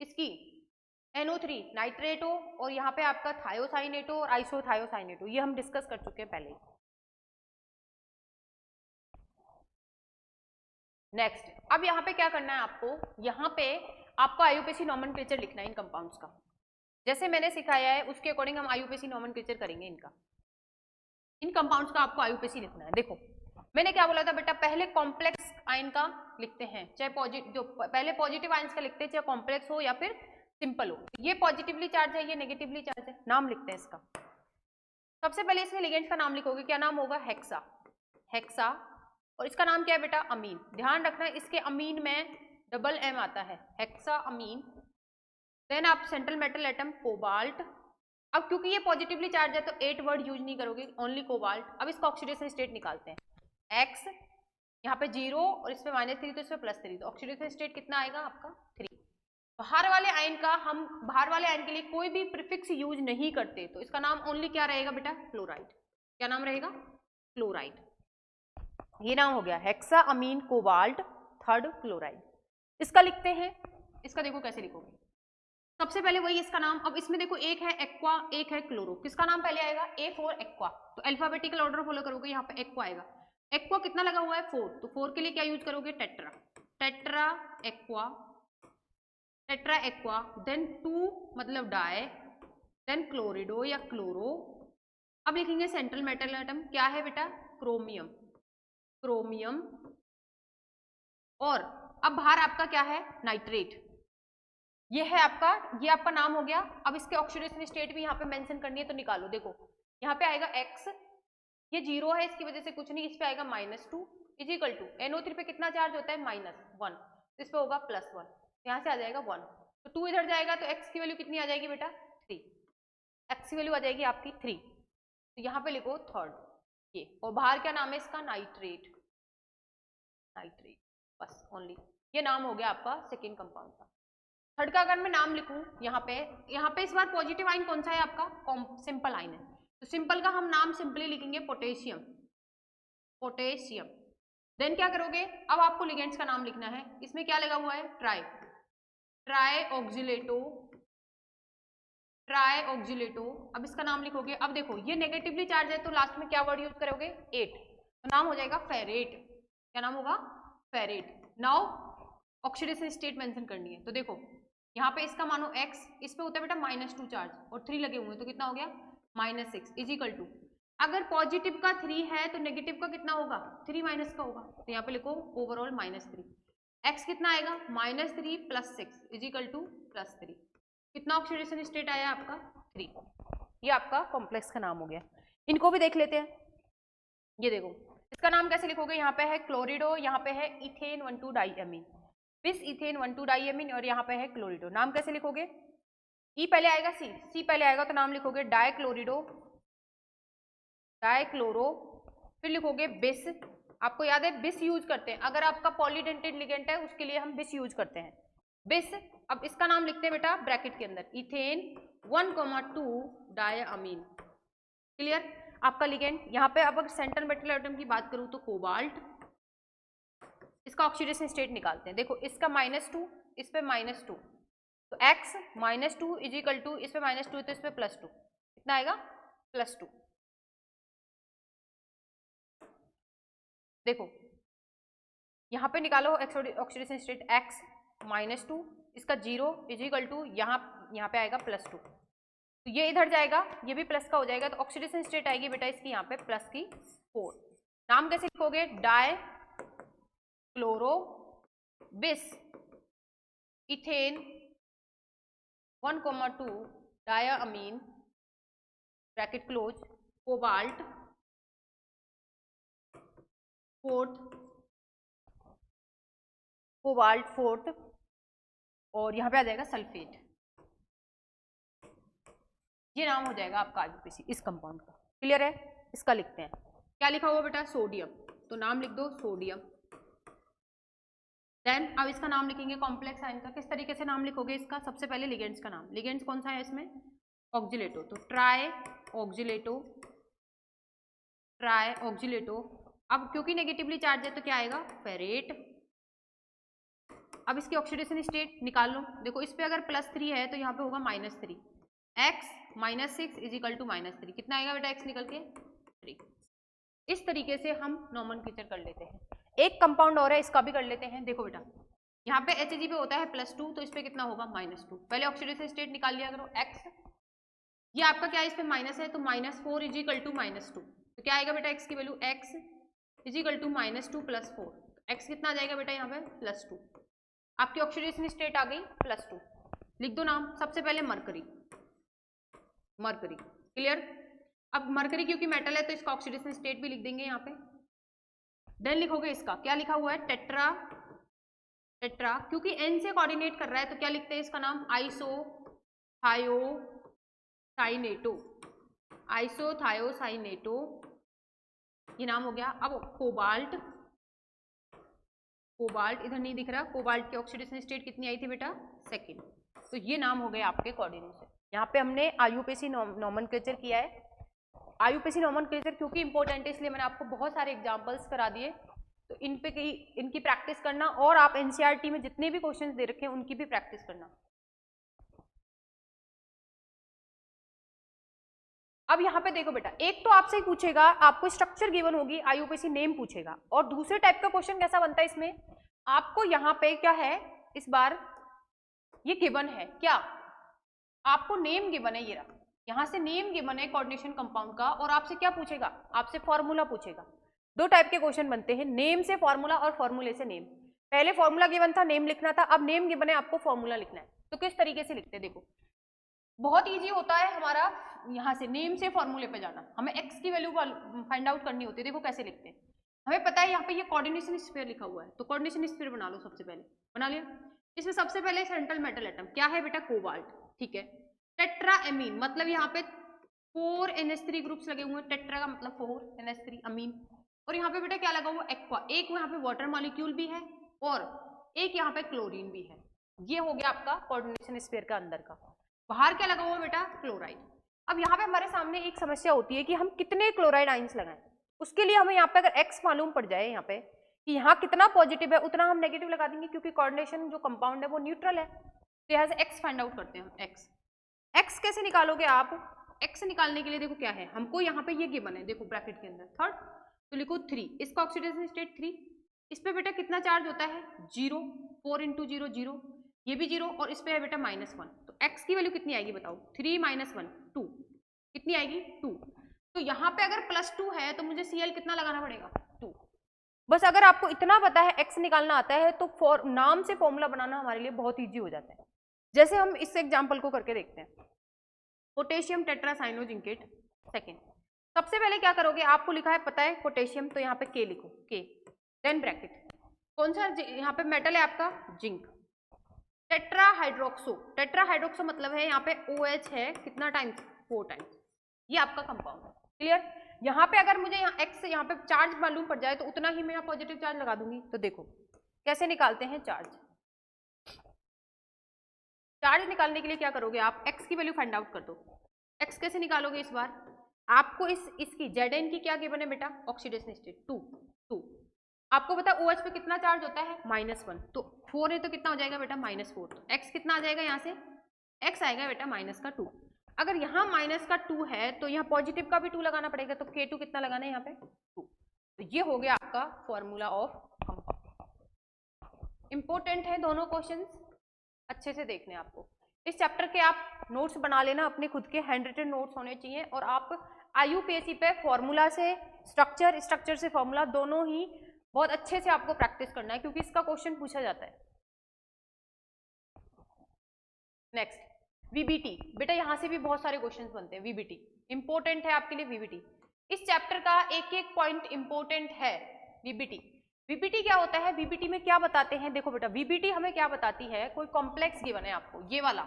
इसकी NO3 नाइट्रेटो, और यहाँ पे आपका थायोसाइनेटो और आइसोथायोसाइनेटो, ये हम डिस्कस कर चुके हैं पहले। नेक्स्ट, अब यहाँ पे क्या करना है आपको, यहाँ पे आपको IUPAC नॉमेनक्लेचर लिखना है इन कंपाउंड्स का, जैसे मैंने सिखाया है उसके अकॉर्डिंग हम IUPAC नॉमेनक्लेचर करेंगे इनका, इन कंपाउंड्स का आपको IUPAC लिखना है। देखो मैंने क्या बोला था बेटा, पहले कॉम्प्लेक्स आयन का लिखते हैं, चाहे पहले पॉजिटिव आयंस का लिखते हैं, चाहे कॉम्प्लेक्स हो या फिर सिंपल हो। ये पॉजिटिवली चार्ज है, ये नेगेटिवली चार्ज है, नाम लिखते हैं इसका। सबसे पहले इसमें लिगेंड्स का नाम लिखोगे, क्या नाम होगा हेक्सा, और इसका नाम क्या है बेटा अमीन, ध्यान रखना इसके अमीन में डबल M आता है, हेक्सा अमीन। देन आप सेंट्रल मेटल एटम कोबाल्ट, अब क्योंकि ये पॉजिटिवली चार्ज है तो 8 वर्ड यूज नहीं करोगे, ओनली कोबाल्ट। अब इसका ऑक्सीडेशन स्टेट निकालते हैं, X यहाँ पे 0 और इस पे -3 तो इस पे +3, तो ऑक्सीडेशन स्टेट कितना आएगा आपका 3। बाहर वाले आयन का हम बाहर वाले आयन के लिए कोई भी प्रीफिक्स यूज नहीं करते, तो इसका नाम ओनली क्या रहेगा बेटा फ्लोराइड, क्या नाम रहेगा फ्लोराइड, ये नाम हो गया हेक्सा अमीन कोबाल्ट 3rd क्लोराइड। इसका लिखते हैं, इसका देखो कैसे लिखोगे, सबसे पहले वही इसका नाम, अब इसमें देखो एक है एक्वा एक है क्लोरो, किसका नाम पहले आएगा A4 एक्वा, तो अल्फाबेटिकल ऑर्डर फॉलो करोगे, यहाँ पे एक्वा आएगा, एक्वा कितना लगा हुआ है 4, तो 4 के लिए क्या यूज करोगे टेट्रा एक्वा, देन 2 मतलब डाई, देन क्लोरिडो या क्लोरो। अब लिखेंगे सेंट्रल मेटल एटम, क्या है बेटा क्रोमियम, और अब बाहर आपका क्या है नाइट्रेट, ये है आपका, ये आपका नाम हो गया। अब इसके ऑक्सीडेशन स्टेट भी यहाँ पे मेंशन करनी है तो निकालो, देखो यहाँ पे आएगा X, ये 0 है इसकी वजह से कुछ नहीं, इस पे आएगा -2 इज इक्वल टू NO3 पे कितना चार्ज होता है -1, इस पे होगा +1, यहाँ से आ जाएगा 1, तो 2 इधर जाएगा तो x की वैल्यू कितनी आ जाएगी बेटा 3, x की वैल्यू आ जाएगी आपकी 3। तो यहाँ पे लिखो थर्ड ये, और बाहर क्या नाम है इसका नाइट्रेट, नाइट्रेट बस ओनली, ये नाम हो गया आपका सेकेंड कंपाउंड का। थर्ड का अगर मैं नाम लिखूं यहाँ पे इस बार पॉजिटिव आयन कौन सा है आपका, सिंपल आयन है, तो सिंपल का हम नाम सिंपली लिखेंगे पोटेशियम, पोटेशियम। देन क्या करोगे, अब आपको लिगेंड्स का नाम लिखना है, इसमें क्या लगा हुआ है ट्राई, ट्राई ऑक्जिलेटो, ट्राई ऑक्जिलेटो। अब इसका नाम लिखोगे, अब देखो ये नेगेटिवली चार्ज है तो लास्ट में क्या वर्ड यूज करोगे 8, तो नाम हो जाएगा फेरेट, क्या नाम होगा ferrate. Now oxidation state mention करनी है, तो देखो यहाँ पे इसका मानो x, इस पे होता है बेटा -2 चार्ज और 3 लगे हुए हैं, तो कितना हो गया -6 इज इक्वल टू, अगर पॉजिटिव का 3 है तो नेगेटिव का कितना होगा 3 माइनस का होगा, तो यहाँ पे लिखो ओवरऑल -3, x कितना आएगा -3 + 6 इज इक्वल टू +3, कितना ऑक्सीडेशन स्टेट आया आपका 3। ये आपका कॉम्प्लेक्स का नाम हो गया। इनको भी देख लेते हैं, ये देखो इसका नाम कैसे लिखोगे, यहाँ पे है क्लोरिडो, यहाँ पे है इथेन 1,2 डाइअमीन, बिस इथेन 1,2 डाइअमीन, और यहाँ पे है क्लोरिडो। नाम कैसे लिखोगे, ई पहले आएगा सी पहले आएगा, तो नाम लिखोगे डाइक्लोरिडो, डाइक्लोरो, फिर लिखोगे बिस, आपको याद है बिस यूज करते हैं, अगर आपका पॉलीडेंटेड लिगेंड है उसके लिए हम बिस यूज करते हैं, बिस। अब इसका नाम लिखते हैं बेटा ब्रैकेट के अंदर इथेन 1,2 डाइअमीन, क्लियर आपका लिगेंड। यहाँ पे अब अगर सेंट्रल मेटल एटम की बात करूँ तो कोबाल्ट, इसका ऑक्सीडेशन स्टेट निकालते हैं, देखो इसका -2 इस पे -2, तो x -2 इज इक्वल टू, इस पे -2 तो इस पे +2, कितना आएगा +2। देखो यहाँ पे निकालो ऑक्सीडेशन स्टेट x -2, इसका 0 इज इक्वल टू, यहाँ पे आएगा +2, तो ये इधर जाएगा, ये भी प्लस का हो जाएगा, तो ऑक्सीडेशन स्टेट आएगी बेटा इसकी यहाँ पे +4। नाम कैसे लिखोगे di chloro bis ethane 1,2 diamine bracket close cobalt 4th, और यहाँ पे आ जाएगा सल्फेट, ये नाम हो जाएगा आपका आईयूपीसी इस कंपाउंड का, क्लियर है। इसका लिखते हैं, क्या लिखा हुआ बेटा सोडियम, तो नाम लिख दो सोडियम। देन अब इसका नाम लिखेंगे कॉम्प्लेक्स आयन का, किस तरीके से नाम लिखोगे इसका, सबसे पहले लिगेंड्स का नाम, लिगेंड्स कौन सा है इसमें ऑक्जिलेटो, तो ट्राई ऑक्जिलेटो, ट्राई ऑक्जिलेटो। अब क्योंकि नेगेटिवली चार्ज है तो क्या आएगा फेरेट। अब इसकी ऑक्सीडेशन स्टेट निकाल लो, देखो इस पे अगर +3 है तो यहाँ पे होगा -3, x -6 इज इक्वल टू -3, कितना आएगा बेटा x निकल के 3। इस तरीके से हम नोमेनक्लेचर कर लेते हैं। एक कंपाउंड और है, इसका भी कर लेते हैं। देखो बेटा यहाँ पे Hg पे होता है +2, तो इस पे कितना होगा -2, पहले ऑक्सीडेशन स्टेट निकाल लिया करो x, ये आपका क्या है इस पे माइनस है तो -4 इज इक्वल टू -2, तो क्या आएगा बेटा x की value x is equal to -2 + 4, x कितना आ जाएगा बेटा यहाँ पे +2, आपकी ऑक्सीडेशन स्टेट आ गई +2। लिख दो नाम, सबसे पहले मरकरी, मरकरी क्लियर। अब मरकरी क्योंकि मेटल है तो इसका ऑक्सीडेशन स्टेट भी लिख देंगे यहाँ पे। देन लिखोगे इसका क्या लिखा हुआ है टेट्रा, टेट्रा क्योंकि N से कोऑर्डिनेट कर रहा है तो क्या लिखते हैं इसका नाम आइसोथायोसाइनेटो, आइसोथायोसाइनेटो, ये नाम हो गया। अब कोबाल्ट, कोबाल्ट इधर नहीं दिख रहा, कोबाल्ट की ऑक्सीडेशन स्टेट कितनी आई थी बेटा 2nd, तो ये नाम हो गए आपके कोऑर्डिनेशन। यहाँ पे हमने आईयूपीसी नोमेनक्लेचर किया है। आईयूपीसी नोमेनक्लेचर क्योंकि इंपॉर्टेंट है इसलिए मैंने आपको बहुत सारे एग्जांपल्स करा दिए, तो इन पे इनकी प्रैक्टिस करना, और आप एनसीईआरटी में जितने भी क्वेश्चंस दे रखे हैं उनकी भी प्रैक्टिस करना। अब यहाँ पे देखो बेटा, एक तो आपसे ही पूछेगा, आपको स्ट्रक्चर गिवन होगी, आईयूपीसी नेम पूछेगा, और दूसरे टाइप का क्वेश्चन कैसा बनता है इसमें, आपको यहाँ पे क्या है इस बार ये गिवन है, क्या आपको नेम गिवन है, ये रहा यहाँ से नेम गिवन है कोऑर्डिनेशन कंपाउंड का, और आपसे क्या पूछेगा, आपसे फॉर्मूला पूछेगा। दो टाइप के क्वेश्चन बनते हैं, नेम से फॉर्मूला और फॉर्मूले से नेम। पहले फॉर्मूला गिवन था, नेम लिखना था, अब नेम गिवन है, आपको फॉर्मूला लिखना है। तो किस तरीके से लिखते हैं, देखो बहुत इजी होता है हमारा, यहाँ से नेम से फॉर्मूले पे जाना, हमें x की वैल्यू फाइंड आउट करनी होती है। देखो कैसे लिखते हैं, हमें पता है यहाँ पे ये कोऑर्डिनेशन स्फीयर लिखा हुआ है, तो कोऑर्डिनेशन स्फीयर बना लो, सबसे पहले बना लिया। इसमें सबसे पहले सेंट्रल मेटल एटम क्या है बेटा, कोबाल्ट, ठीक है। टेट्रा एमीन मतलब यहाँ पे 4 NH3 ग्रुप्स लगे हुए हैं, टेट्रा का मतलब 4 NH3 अमीन, और यहाँ पे बेटा क्या लगा हुआ, एक्वा, एक यहाँ पे वाटर मॉलिक्यूल भी है और एक यहाँ पे क्लोरीन भी है। ये हो गया आपका कोऑर्डिनेशन स्फीयर का अंदर का। बाहर क्या लगा हुआ बेटा, क्लोराइड। अब यहाँ पे हमारे सामने एक समस्या होती है कि हम कितने क्लोराइड आइंस लगाएं। उसके लिए हमें यहाँ पे अगर एक्स मालूम पड़ जाए यहाँ पे कि यहाँ कितना पॉजिटिव है उतना हम नेगेटिव लगा देंगे, क्योंकि कोऑर्डिनेशन जो कंपाउंड है वो न्यूट्रल है, लिहाजा एक्स फाइंड आउट करते हैं हम। एक्स कैसे निकालोगे आप, एक्स निकालने के लिए देखो क्या है, हमको यहाँ पे ये गिवन है, देखो ब्रैकेट के अंदर थर्ड, तो लिखो 3, इसका ऑक्सीडेशन स्टेट 3, इस पे बेटा कितना चार्ज होता है 0, 4 × 0 0, ये भी 0, और इस पे है बेटा -1, तो x की वैल्यू कितनी आएगी बताओ, 3 - 1 2, कितनी आएगी 2। तो यहाँ पे अगर +2 है तो मुझे Cl कितना लगाना पड़ेगा 2। बस अगर आपको इतना पता है, x निकालना आता है, तो नाम से फॉर्मूला बनाना हमारे लिए बहुत ईजी हो जाता है। जैसे हम इस एग्जाम्पल को करके देखते हैं, पोटेशियम टेट्रासाइनोजिंकेट सेकेंड। सबसे पहले क्या करोगे, आपको लिखा है पता है पोटेशियम, तो यहाँ पे K लिखो, K देन ब्रैकेट, कौन सा यहाँ पे मेटल है आपका, जिंक। टेट्राहाइड्रोक्सो मतलब है यहाँ पे OH है कितना टाइम्स, 4 टाइम्स, ये आपका कंपाउंड है, क्लियर। यहाँ पे अगर मुझे यहाँ x यहाँ पे चार्ज मालूम पड़ जाए तो उतना ही मैं यहाँ पॉजिटिव चार्ज लगा दूंगी। तो देखो कैसे निकालते हैं चार्ज। चार्ज निकालने के लिए क्या करोगे आप, x की वैल्यू फाइंड आउट कर दो। x कैसे निकालोगे, इस बार आपको इसकी Zn की क्या गिवन है बेटा, ऑक्सीडेशन स्टेट 2। आपको पता है OH पे कितना चार्ज होता है -1, तो 4 है तो कितना हो जाएगा बेटा -4, तो x कितना आ जाएगा यहाँ से, x आएगा बेटा -2। अगर यहाँ -2 है तो यहाँ पॉजिटिव का भी 2 लगाना पड़ेगा, तो K2 कितना लगाना है यहाँ पे 2। तो ये हो गया आपका फॉर्मूला ऑफ कंपाउंड। इंपॉर्टेंट है दोनों क्वेश्चंस, अच्छे से देखने आपको। इस चैप्टर के आप नोट्स बना लेना, अपने खुद के हैंड रिटन नोट्स होने चाहिए, और आप IUPAC पे फॉर्मूला से स्ट्रक्चर से फॉर्मूला दोनों ही बहुत अच्छे से आपको प्रैक्टिस करना है, क्योंकि इसका क्वेश्चन पूछा जाता है। नेक्स्ट VBT, बेटा यहाँ से भी बहुत सारे क्वेश्चंस बनते हैं। VBT इंपॉर्टेंट है आपके लिए। VBT इस चैप्टर का एक एक पॉइंट इंपॉर्टेंट है। VBT क्या होता है, VBT में क्या बताते हैं, देखो बेटा VBT हमें क्या बताती है, कोई कॉम्प्लेक्स गिवन है आपको ये वाला,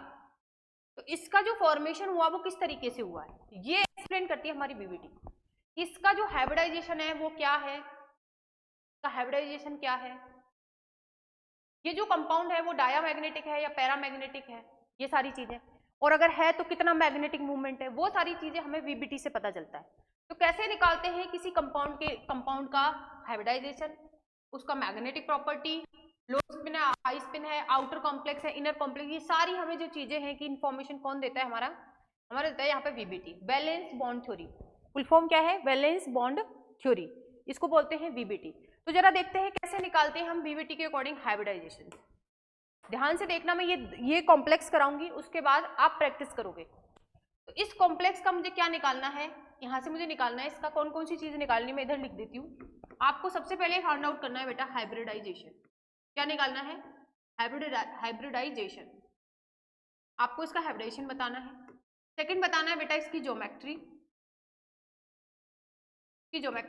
तो इसका जो फॉर्मेशन हुआ वो किस तरीके से हुआ है, ये एक्सप्लेन करती है हमारी VBT। इसका जो हाइब्रिडाइजेशन है वो क्या है, हाइब्रिडाइजेशन क्या है, ये जो कंपाउंड है वो डायामैग्नेटिक है या पैरामैग्नेटिक है, ये सारी चीजें, और अगर है तो कितना मैग्नेटिक मूवमेंट है, वो सारी चीजें हमें VBT से पता चलता है। तो कैसे निकालते हैं किसी कंपाउंड का हाइब्रिडाइजेशन, उसका मैग्नेटिक प्रॉपर्टी, लो स्पिन है, हाई स्पिन है, आउटर कॉम्प्लेक्स है, इनर कॉम्प्लेक्स, ये सारी हमें जो चीजें हैं कि इन्फॉर्मेशन कौन देता है, हमारा देता है यहाँ पे VBT, valence bond theory. Full form क्या है, वैलेंस बॉन्ड थ्योरी, इसको बोलते हैं VBT। तो जरा देखते हैं कैसे निकालते हैं हम VBT के अकॉर्डिंग हाइब्रिडाइजेशन। ध्यान से देखना, मैं ये कॉम्प्लेक्स कराऊंगी, उसके बाद आप प्रैक्टिस करोगे। तो इस कॉम्प्लेक्स का मुझे क्या निकालना है, यहाँ से मुझे निकालना है इसका कौन कौन सी चीजें निकालनी, मैं इधर लिख देती हूँ। आपको सबसे पहले फाइंड आउट करना है बेटा हाइब्रिडाइजेशन, क्या निकालना है, हाइब्रिडाइजेशन, आपको इसका हाइब्रिडाइजेशन बताना है। सेकंड बताना है बेटा इसकी ज्योमेट्री,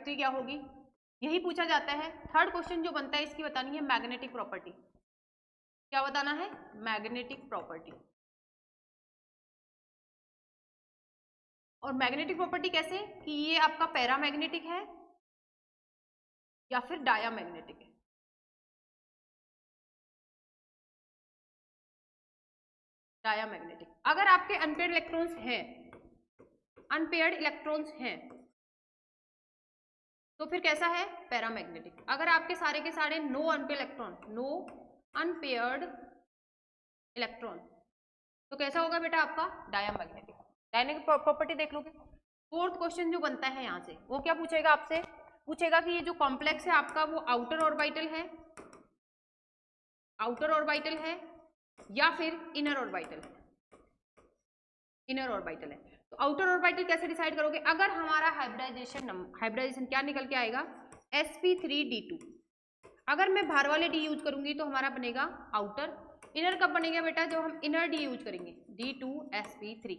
क्या होगी, यही पूछा जाता है। थर्ड क्वेश्चन जो बनता है इसकी बतानी है मैग्नेटिक प्रॉपर्टी, क्या बताना है, मैग्नेटिक प्रॉपर्टी। और मैग्नेटिक प्रॉपर्टी कैसे कि ये आपका पैरामैग्नेटिक है या फिर डायामैग्नेटिक है। डायामैग्नेटिक, अगर आपके अनपेयर्ड इलेक्ट्रॉन्स हैं तो फिर कैसा है, पैरामैग्नेटिक। अगर आपके सारे के सारे नो अनपेयर्ड इलेक्ट्रॉन तो कैसा होगा बेटा आपका, डायामैग्नेटिक। डायनेमिक प्रॉपर्टी देख लोगे। फोर्थ क्वेश्चन जो बनता है यहाँ से वो क्या पूछेगा आपसे, पूछेगा कि ये जो कॉम्प्लेक्स है आपका वो आउटर ऑर्बिटल है या फिर इनर ऑर्बिटल है। तो आउटर ऑर्बिटल कैसे डिसाइड करोगे, अगर हमारा हाइब्रिडाइजेशन क्या निकल के आएगा, sp3d2, अगर मैं बाहर वाले d यूज करूंगी तो हमारा बनेगा आउटर। इनर कब बनेगा बेटा, जब हम इनर d यूज करेंगे, d2sp3,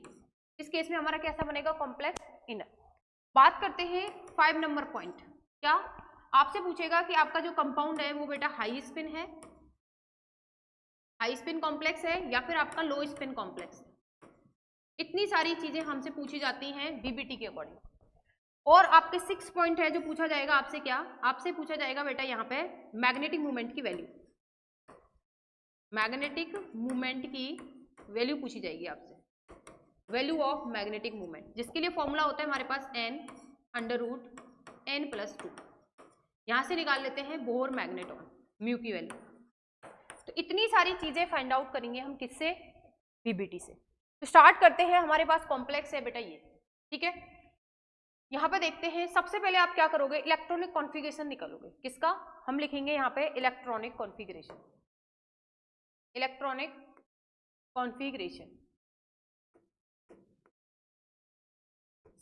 इस केस में हमारा कैसा बनेगा, कॉम्प्लेक्स इनर। बात करते हैं 5 नंबर पॉइंट, क्या आपसे पूछेगा कि आपका जो कंपाउंड है वो बेटा हाई स्पिन है हाई स्पिन कॉम्प्लेक्स है या फिर आपका लो स्पिन कॉम्प्लेक्स है। इतनी सारी चीजें हमसे पूछी जाती हैं बीबीटी के अकॉर्डिंग। और आपके 6 पॉइंट है जो पूछा जाएगा आपसे, क्या आपसे पूछा जाएगा बेटा यहाँ पे मैग्नेटिक मोमेंट की वैल्यू, मैग्नेटिक मोमेंट की वैल्यू पूछी जाएगी आपसे, वैल्यू ऑफ मैग्नेटिक मोमेंट, जिसके लिए फॉर्मूला होता है हमारे पास n√n+2। यहां से निकाल लेते हैं बोहर मैग्नेटॉन म्यू की वैल्यू। तो इतनी सारी चीजें फाइंड आउट करेंगे हम किससे, बीबीटी से। तो स्टार्ट करते हैं, हमारे पास कॉम्प्लेक्स है बेटा ये, ठीक है। यहाँ पे देखते हैं, सबसे पहले आप क्या करोगे, इलेक्ट्रॉनिक कॉन्फ़िगरेशन निकालोगे। किसका, हम लिखेंगे यहाँ पे electronic configuration, electronic configuration.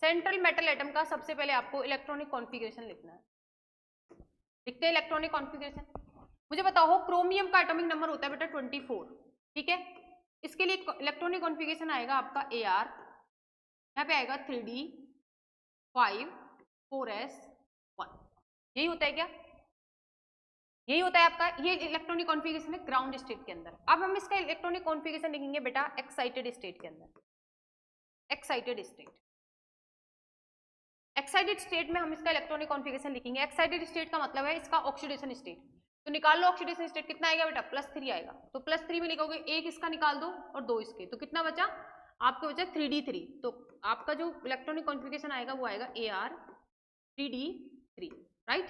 Central metal atom का सबसे पहले आपको इलेक्ट्रॉनिक कॉन्फ़िगरेशन लिखना है। लिखते हैं इलेक्ट्रॉनिक कॉन्फ़िगरेशन। मुझे बताओ क्रोमियम का एटॉमिक नंबर होता है बेटा 24, ठीक है। इसके लिए इलेक्ट्रॉनिक कॉन्फ़िगरेशन आएगा आपका AR, यहाँ पे आएगा 3D5 4s1। यही होता है क्या, यही होता है आपका, ये इलेक्ट्रॉनिक कॉन्फ़िगरेशन है ग्राउंड स्टेट के अंदर। अब हम इसका इलेक्ट्रॉनिक कॉन्फ़िगरेशन लिखेंगे बेटा एक्साइटेड स्टेट के अंदर, एक्साइटेड स्टेट। एक्साइटेड स्टेट में हम इसका इलेक्ट्रॉनिक कॉन्फ़िगरेशन लिखेंगे। एक्साइटेड स्टेट का मतलब है इसका ऑक्सीडेशन स्टेट। तो निकाल लो ऑक्सीडेशन स्टेट, कितना आएगा बेटा +3 आएगा। तो +3 में लिखोगे, एक इसका निकाल दो और 2 इसके, तो कितना बचा आपको, बचा 3D3। तो आपका जो इलेक्ट्रॉनिक कॉन्फ़िगरेशन आएगा वो आएगा AR 3D3, राइट।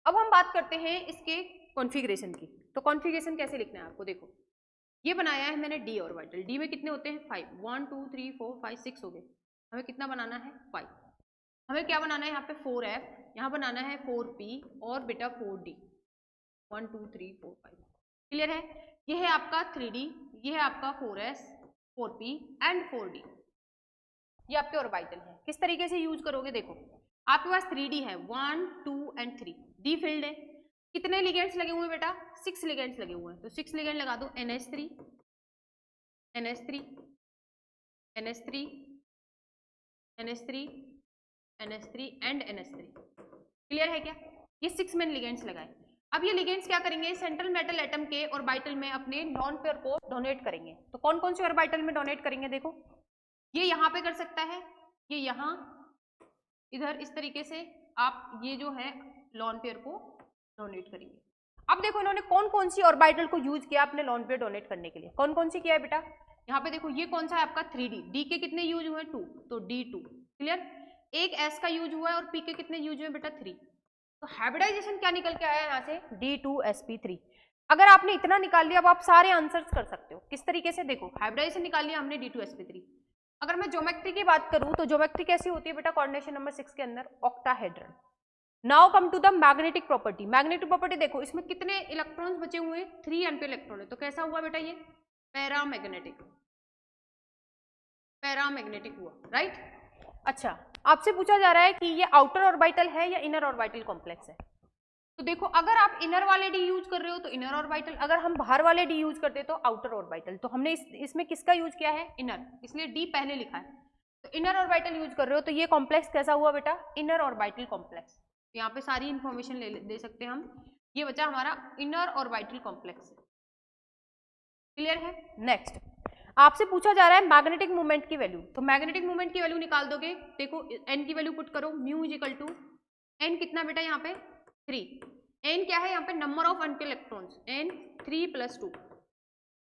अब हम बात करते हैं इसके कॉन्फ़िगरेशन की। तो कॉन्फ़िगरेशन कैसे लिखना है आपको, देखो ये बनाया है मैंने d ऑर्बिटल। d में कितने होते हैं 5, 1 2 3 4 5 6 हो गए। हमें कितना बनाना है 5। हमें क्या बनाना है यहाँ पे 4f, यहाँ बनाना है 4p और बेटा 4d, 1 2 3 4 5। क्लियर है, ये है आपका 3d, ये है आपका 4s 4p एंड 4d। ये आपके ऑर्बिटल है। किस तरीके से यूज करोगे, देखो आपके पास 3d है, 1 2 एंड 3, d फील्ड है। कितने लिगेंड्स लगे हुए हैं बेटा, 6 लिगेंड्स लगे हुए हैं। तो 6 लिगेंड लगा दो, NH3 NH3 NH3 NH3 NH3 and NH3। Clear है क्या, ये 6 मेन लिगेंड्स लगाए। अब ये लिगेंड्स क्या करेंगे, सेंट्रल मेटल एटम के ऑर्बिटल में अपने नॉन पेयर को डोनेट करेंगे। तो कौन कौन से ऑर्बिटल में डोनेट करेंगे, देखो ये यहाँ पे कर सकता है, ये यहाँ इधर इस तरीके से आप ये जो है लॉन पेयर को डोनेट करेंगे। अब देखो इन्होंने कौन कौन सी ऑर्बिटल को यूज किया अपने लॉन पेयर डोनेट करने के लिए, कौन कौन सी किया है बेटा। यहाँ पे देखो ये कौन सा है आपका 3D, D के कितने यूज हुए 2, तो D2। क्लियर, एक S का यूज हुआ है और P के कितने यूज हुए बेटा 3। तो हाइब्रिडाइजेशन क्या निकल के आया यहाँ से, D2sp3। अगर आपने इतना निकाल लिया, अब आप सारे आंसर्स कर सकते हो। किस तरीके से, देखो हाइब्रिडाइजेशन निकाल लिया हमने D2sp3। अगर मैं ज्योमेट्री की बात करूं तो ज्योमेट्री कैसी होती है बेटा, कोऑर्डिनेशन नंबर 6 के अंदर octahedron. Now come to the magnetic property. Magnetic property देखो इसमें कितने इलेक्ट्रॉन्स बचे हुए हैं, 3 n पे इलेक्ट्रॉन है। तो कैसा हुआ बेटा ये पैरामैग्नेटिक, पैरामैग्नेटिक हुआ, राइट। अच्छा, आपसे पूछा जा रहा है कि ये आउटर ऑर्बिटल है या इनर ऑर्बिटल कॉम्प्लेक्स है। तो देखो अगर आप इनर वाले डी यूज कर रहे हो तो इनर ऑर्बिटल, अगर हम बाहर वाले डी यूज करते तो आउटर ऑर्बिटल। तो हमने इसमें किसका यूज किया है, इनर, इसलिए डी पहले लिखा है। तो इनर ऑर्बिटल यूज कर रहे हो तो ये कॉम्प्लेक्स कैसा हुआ बेटा, इनर ऑर्बिटल कॉम्प्लेक्स। तो यहाँ पे सारी इंफॉर्मेशन दे सकते हैं हम। ये बचा हमारा इनर ऑर्बिटल कॉम्प्लेक्स। क्लियर है। नेक्स्ट आपसे पूछा जा रहा है मैग्नेटिक मोमेंट की वैल्यू। तो मैग्नेटिक मोमेंट की वैल्यू निकाल दोगे, देखो एन की वैल्यू पुट करो, mu is equal to N कितना बेटा यहाँ पे 3। एन क्या है यहाँ पे, number of unpaired electrons, N 3 + 2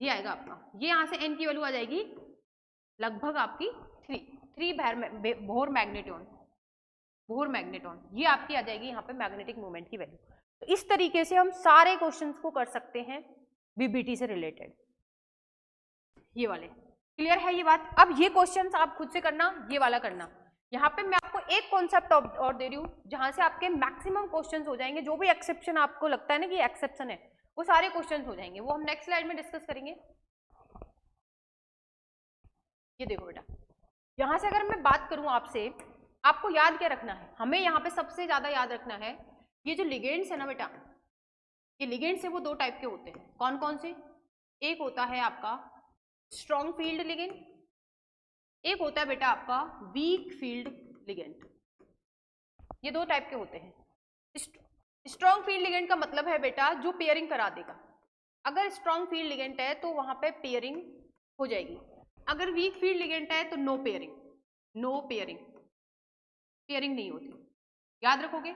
ये आएगा आपका। ये यहाँ से एन की वैल्यू आ जाएगी लगभग आपकी 3 बोहर मैग्नेटॉन, बोहर मैग्नेटॉन ये आपकी आ जाएगी यहाँ पे मैग्नेटिक मोमेंट की वैल्यू। तो इस तरीके से हम सारे क्वेश्चंस को कर सकते हैं बीबीटी से रिलेटेड, ये वाले। क्लियर है ये बात। अब ये क्वेश्चंस आप खुद से करना, ये वाला करना। यहाँ पे मैं आपको एक कॉन्सेप्ट और दे रही हूँ जहां से आपके मैक्सिमम क्वेश्चंस हो जाएंगे। जो भी एक्सेप्शन आपको लगता है ना कि एक्सेप्शन है, वो सारे क्वेश्चंस हो जाएंगे, वो हम नेक्स्ट स्लाइड में डिस्कस करेंगे। ये देखो बेटा, यहाँ से अगर मैं बात करूँ आपसे, आपको याद क्या रखना है, हमें यहाँ पे सबसे ज्यादा याद रखना है ये जो लिगेंड्स है ना बेटा, ये लिगेंड्स है वो 2 टाइप के होते हैं। कौन कौन से, एक होता है आपका स्ट्रॉन्ग फील्ड लिगेंड, एक होता है बेटा आपका वीक फील्ड लिगेंड। ये 2 टाइप के होते हैं। स्ट्रॉन्ग फील्ड लिगेंड का मतलब है बेटा जो पेयरिंग करा देगा, अगर स्ट्रॉन्ग फील्ड लिगेंड है तो वहां पे पेयरिंग हो जाएगी, अगर वीक फील्ड लिगेंड है तो no pairing, no pairing, pairing नहीं होती, याद रखोगे।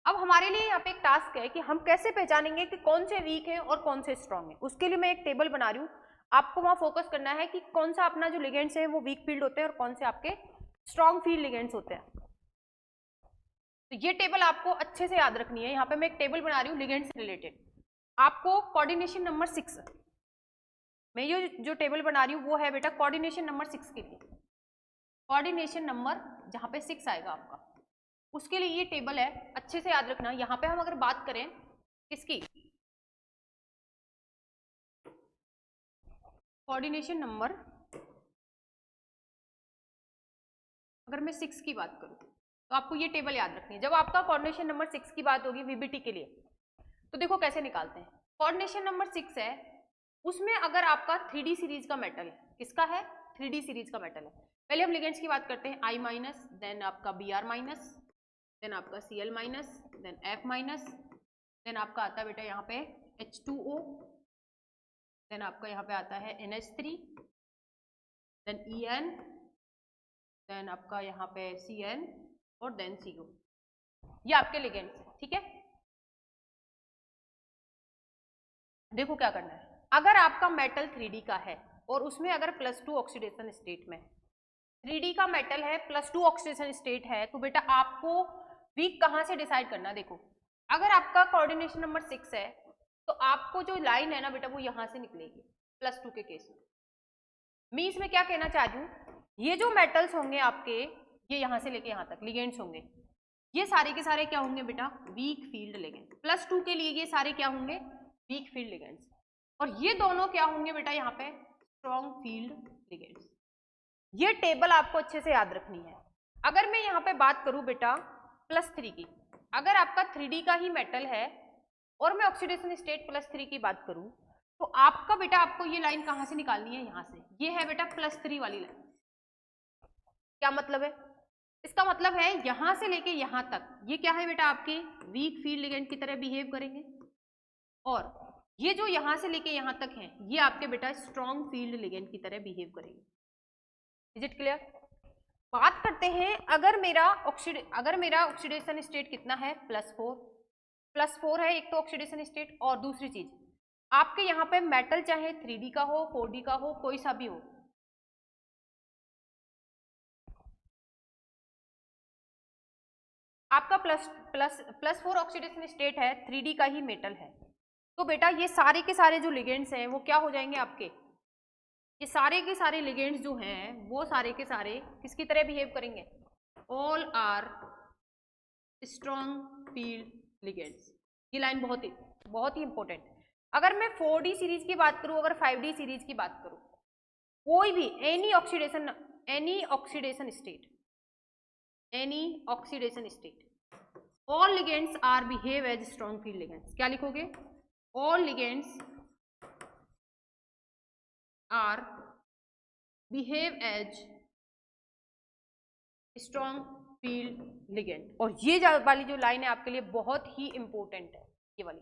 अब हमारे लिए यहाँ पे एक टास्क है कि हम कैसे पहचानेंगे कि कौन से वीक है और कौन से स्ट्रॉन्ग है। उसके लिए मैं एक टेबल बना रही हूँ, आपको वहां फोकस करना है कि कौन सा अपना जो लिगेंड्स है वो वीक फील्ड होते हैं और कौन से आपके स्ट्रॉन्ग फील्ड लिगेंड्स होते हैं। तो ये टेबल आपको अच्छे से याद रखनी है। यहाँ पे मैं एक टेबल बना रही हूँ लिगेंड से रिलेटेड। आपको कोऑर्डिनेशन नंबर 6, मैं ये जो टेबल बना रही हूँ वो है बेटा कोऑर्डिनेशन नंबर 6 के लिए। कोऑर्डिनेशन नंबर जहाँ पे 6 आएगा आपका, उसके लिए ये टेबल है, अच्छे से याद रखना। यहाँ पे हम अगर बात करें किसकी, कोऑर्डिनेशन नंबर, अगर मैं 6 की बात करूँ तो आपको ये टेबल याद रखनी है। जब आपका कोऑर्डिनेशन नंबर 6 की बात होगी वीबीटी के लिए, तो देखो कैसे निकालते हैं। कोऑर्डिनेशन नंबर 6 है, उसमें अगर आपका 3D सीरीज का मेटल है, किसका है, 3D सीरीज का मेटल है। पहले हम लिगेंड्स की बात करते हैं, I माइनस, देन आपका Br माइनस, देन आपका Cl minus, then F minus, then आपका आता है बेटा यहाँ पे H2O, देन आपका यहाँ पे आता है NH3, देन En, देन आपका यहाँ पे Cn और देन CO। ये आपके लिगेंड्स हैं, ठीक है। देखो क्या करना है, अगर आपका मेटल 3D का है और उसमें अगर +2 ऑक्सीडेशन स्टेट में, 3D का मेटल है +2 ऑक्सीडेशन स्टेट है, तो बेटा आपको वीक कहाँ से डिसाइड करना। देखो अगर आपका कोऑर्डिनेशन नंबर 6 है तो आपको जो लाइन है ना बेटा वो यहाँ से निकलेगी +2 के केस में। मैं इसमें क्या कहना चाह रही हूँ, ये जो मेटल्स होंगे आपके, ये यहाँ से लेके यहाँ तक लिगेंड्स होंगे, ये सारे के सारे क्या होंगे बेटा, वीक फील्ड लिगेंड। +2 के लिए ये सारे क्या होंगे, वीक फील्ड लिगेंड्स, और ये दोनों क्या होंगे बेटा यहाँ पे, स्ट्रॉन्ग फील्ड लिगेंड्स। ये टेबल आपको अच्छे से याद रखनी है। अगर मैं यहाँ पे बात करूँ बेटा +3 की, अगर आपका 3D का ही मेटल है और मैं ऑक्सीडेशन स्टेट +3 की बात करूँ, तो आपका बेटा आपको ये लाइन कहाँ से निकालनी है, यहाँ से। ये है बेटा +3 वाली लाइन। क्या मतलब है, इसका मतलब है यहां से लेके यहां तक ये क्या है बेटा, आपके वीक फील्ड लिगेंड की तरह बिहेव करेंगे, और ये जो यहां से लेके यहां तक है ये आपके बेटा स्ट्रॉन्ग फील्ड लिगेंड की तरह बिहेव करेंगे। Is it clear. बात करते हैं, अगर मेरा ऑक्सीडेशन स्टेट कितना है, +4 है एक तो ऑक्सीडेशन स्टेट, और दूसरी चीज आपके यहाँ पे मेटल चाहे 3D का हो, 4D का हो, कोई सा भी हो, आपका +4 ऑक्सीडेशन स्टेट है, 3D का ही मेटल है, तो बेटा ये सारे के सारे जो लिगेंड्स हैं वो क्या हो जाएंगे आपके, ये सारे के सारे लिगेंड्स जो हैं वो सारे के सारे किसकी तरह बिहेव करेंगे, all are strong field ligands. ये लाइन बहुत ही इंपॉर्टेंट है। अगर मैं 4D सीरीज की बात करूं, अगर 5D सीरीज की बात करूं, कोई भी any oxidation state, all ligands are behave as strong field ligands। क्या लिखोगे, all ligands are behave as strong field ligand। और ये वाली जो लाइन है आपके लिए बहुत ही इंपॉर्टेंट है, ये वाली,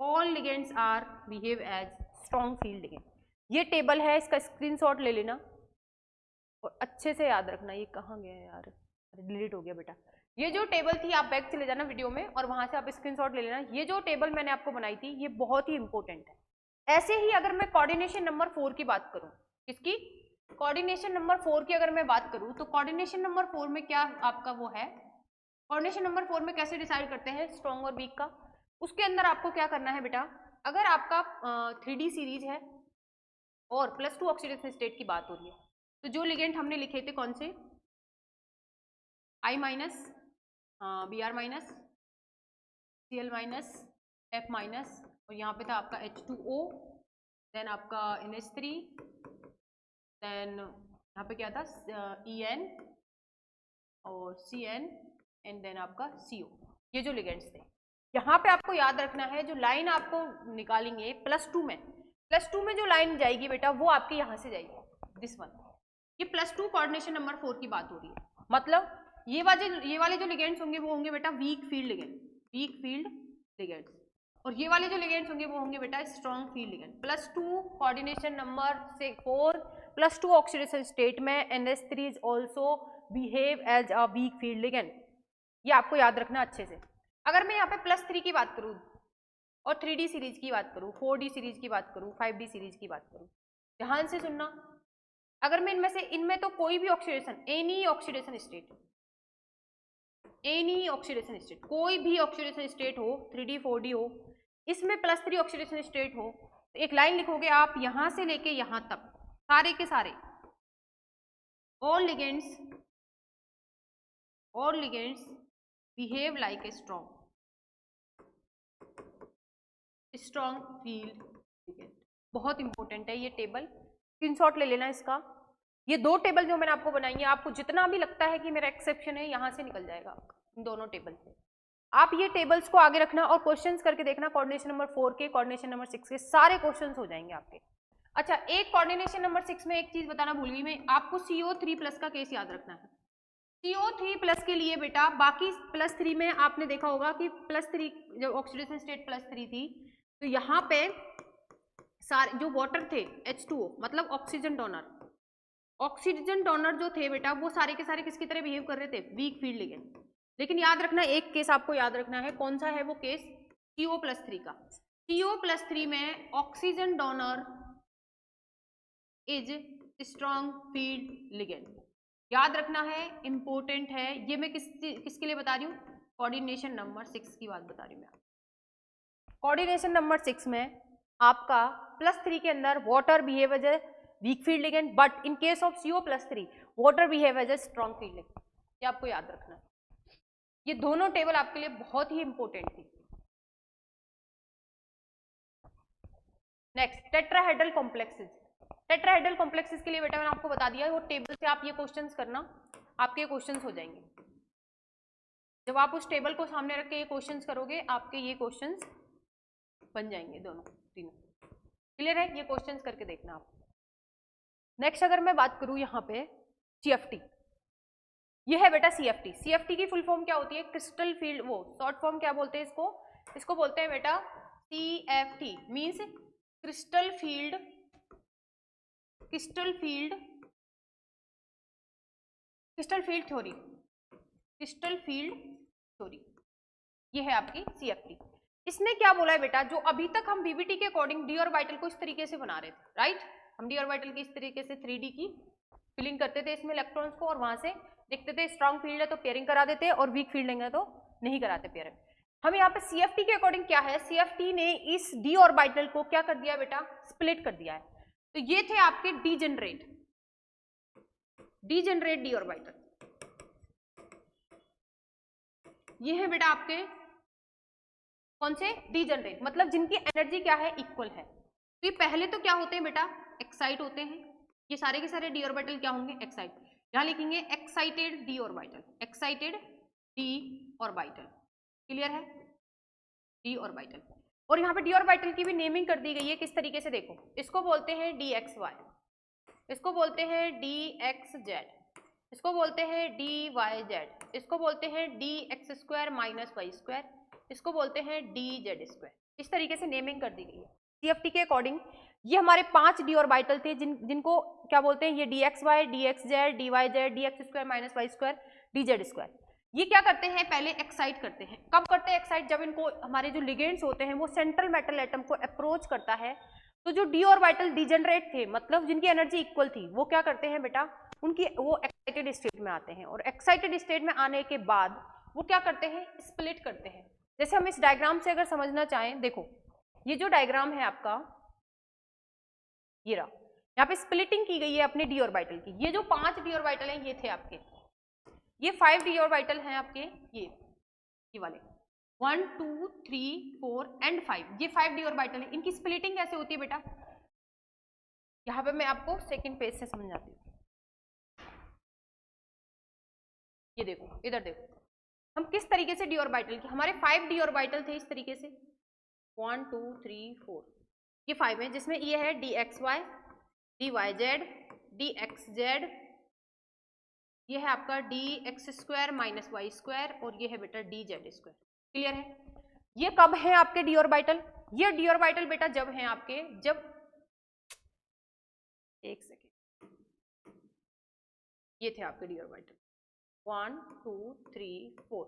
all ligands are behave as strong field ligand। ये टेबल है, इसका स्क्रीनशॉट ले लेना और अच्छे से याद रखना। ये कहाँ गया यार, डिलीट हो गया बेटा। ये जो टेबल थी आप बैक चले जाना वीडियो में और वहां से आप स्क्रीनशॉट ले लेना। ये जो टेबल मैंने आपको बनाई थी ये बहुत ही इंपॉर्टेंट है। ऐसे ही अगर मैं कोऑर्डिनेशन नंबर 4 की बात करूं, किसकी, कोऑर्डिनेशन नंबर 4 की अगर मैं बात करूं, तो कोऑर्डिनेशन नंबर 4 में क्या आपका वो है, कोऑर्डिनेशन नंबर 4 में कैसे डिसाइड करते हैं स्ट्रॉन्ग और वीक का। उसके अंदर आपको क्या करना है बेटा, अगर आपका 3D सीरीज है और +2 ऑक्सीडेशन स्टेट की बात हो रही है, तो जो लिगेंड हमने लिखे थे कौन से, I minus, Br minus, Cl minus, F minus, और यहाँ पे था आपका H2O, देन आपका NH3, देन यहाँ पे क्या था En और Cn एंड देन आपका CO। ये जो लिगेंड्स थे, यहाँ पे आपको याद रखना है जो लाइन आपको निकालेंगे +2 में जो लाइन जाएगी बेटा वो आपके यहाँ से जाएगी, दिस वन। ये +2 कोऑर्डिनेशन नंबर 4 की बात हो रही है, मतलब ये वाले जो लिगेंड्स होंगे वो होंगे बेटा वीक फील्ड लिगेंड्स। और ये वाले जो लिगेंड्स होंगे वो होंगे बेटा strong field ligand. +2 coordination number से 4 +2 ऑक्सीडेशन स्टेट में NH3 is also behave as a weak field ligand. ये आपको याद रखना अच्छे से। अगर मैं यहाँ पे +3 की बात करूँ और 3D सीरीज की बात करूँ, 4D सीरीज की बात करूँ, 5D सीरीज की बात करूँ, ध्यान से सुनना। अगर मैं इनमें तो कोई भी ऑक्सीडेशन, एनी ऑक्सीडेशन स्टेट, कोई भी ऑक्सीडेशन स्टेट हो, 3D 4D हो, इसमें +3 ऑक्सीडेशन स्टेट हो, तो एक लाइन लिखोगे आप यहां से लेके यहां तक, सारे के सारे all ligands behave like a strong field ligand। बहुत इंपॉर्टेंट है ये टेबल, स्क्रीनशॉट ले लेना इसका। ये 2 टेबल जो मैंने आपको बनाई है, आपको जितना भी लगता है कि मेरा एक्सेप्शन है, यहां से निकल जाएगा इन दोनों टेबल से। आप ये टेबल्स को आगे रखना और क्वेश्चंस करके देखना। कोऑर्डिनेशन नंबर 4 के, कोऑर्डिनेशन नंबर 6 के सारे क्वेश्चंस हो जाएंगे आपके। अच्छा, एक कोऑर्डिनेशन नंबर 6 में एक चीज बताना भूल गई मैं, आपको CO3+ का केस याद रखना है। CO3+ के लिए बेटा, बाकी +3 में आपने देखा होगा कि +3 जब ऑक्सीडेशन स्टेट +3 थी, तो यहाँ पे सारे जो वाटर थे H2O मतलब ऑक्सीजन डोनर जो थे बेटा, वो सारे के सारे किसकी तरह बिहेव कर रहे थे, वीक फील्ड लिगेंड। लेकिन याद रखना, एक केस आपको याद रखना है, कौन सा है वो केस, CO+3 का। CO+3 में oxygen donor is strong field ligand. याद रखना है, इंपॉर्टेंट है ये। मैं किसके लिए बता रही हूँ, कोऑर्डिनेशन नंबर 6 की बात बता रही हूँ मैं। कोऑर्डिनेशन नंबर 6 में आपका +3 के अंदर water behave as a weak field ligand, but in case of CO+3 water behave as a strong field ligand. ये आपको याद रखना है। ये दोनों टेबल आपके लिए बहुत ही इंपॉर्टेंट थी। Next, tetrahedral complexes. Tetrahedral complexes के लिए बेटा मैंने आपको बता दिया, वो टेबल से आप ये क्वेश्चंस करना, आपके क्वेश्चंस हो जाएंगे। जब आप उस टेबल को सामने रख के ये क्वेश्चंस करोगे, आपके ये क्वेश्चंस बन जाएंगे दोनों तीनों। क्लियर है? ये क्वेश्चंस करके देखना आप। नेक्स्ट अगर मैं बात करूं यहाँ पे CFT, ये है बेटा CFT। CFT की फुल फॉर्म क्या होती है, क्रिस्टल फील्ड, वो शॉर्ट फॉर्म क्या बोलते हैं इसको बोलते हैं बेटा CFT, means crystal field theory. ये है आपकी CFT। इसने क्या बोला है बेटा, जो अभी तक हम BBT के अकॉर्डिंग डी ऑर्बिटल को इस तरीके से बना रहे थे, राइट। हम डी ऑर्बिटल की इस तरीके से 3D की फिलिंग करते थे इसमें इलेक्ट्रॉन्स को, और वहां से देखते थे स्ट्रॉन्ग फील्ड है तो पेयरिंग करा देते, और वीक फील्ड है तो नहीं कराते पेयरिंग। हम यहाँ पे CFT के अकॉर्डिंग क्या है, CFT ने इस डी ऑर्बिटल को क्या कर दिया बेटा, स्प्लिट कर दिया है। तो ये थे आपके डीजेनरेट डी ऑर्बिटल। ये है बेटा आपके कौन से, डीजेनरेट, मतलब जिनकी एनर्जी क्या है, इक्वल है। तो ये पहले तो क्या होते हैं बेटा, एक्साइट होते हैं। ये सारे के सारे डी ऑर्बिटल क्या होंगे, एक्साइट। यहां लिखेंगे एक्साइटेड डी ऑर्बिटल, क्लियर है, डी ऑर्बिटल। और यहाँ पे डी ऑर्बिटल की भी नेमिंग कर दी गई है, किस तरीके से देखो, इसको बोलते हैं DXY, इसको बोलते हैं DXZ, इसको बोलते हैं DYZ, इसको बोलते हैं DX² - Y², इसको बोलते हैं DZ²। इस तरीके से नेमिंग कर दी गई है CFT के अकॉर्डिंग। ये हमारे 5 डी ऑर्बिटल थे जिनको क्या बोलते हैं, ये DXY, DXZ, DYZ, DX² - Y², DZ²। ये क्या करते हैं, पहले एक्साइट करते हैं। कब करते हैं एक्साइट, जब इनको हमारे जो लिगेंड्स होते हैं वो सेंट्रल मेटल एटम को अप्रोच करता है, तो जो डी ऑर्बिटल डीजेनरेट थे, मतलब जिनकी एनर्जी इक्वल थी, वो क्या करते हैं बेटा, वो एक्साइटेड स्टेट में आते हैं, और एक्साइटेड स्टेट में आने के बाद वो क्या करते हैं, स्प्लिट करते हैं। जैसे हम इस डायग्राम से अगर समझना चाहें, देखो ये जो डायग्राम है आपका, ये रहा, यहाँ पे स्प्लिटिंग की गई है अपने डी ऑर्बिटल की। ये जो 5 डी ऑर्बिटल हैं, ये थे आपके, ये 5 डी ऑर्बिटल हैं आपके, ये वाले 1 2 3 4 एंड 5, ये 5 डी ऑर्बिटल है। इनकी स्प्लिटिंग कैसे होती है बेटा, यहाँ पे मैं आपको सेकंड पेज से समझाती हूँ। ये देखो, इधर देखो, हम किस तरीके से डी ऑर्बिटल की, हमारे 5 डी ऑर्बिटल थे इस तरीके से, 1 2 3 4, ये 5 है, जिसमें ये है DXY, DYZ, DXZ, ये है आपका DX² - Y², और ये है बेटा DZ²। क्लियर है? ये कब है आपके डी ऑर्बिटल? ये डी ऑर्बिटल बेटा जब है आपके, जब, एक सेकेंड, ये थे आपके डी ऑर्बिटल 1 2 3 4,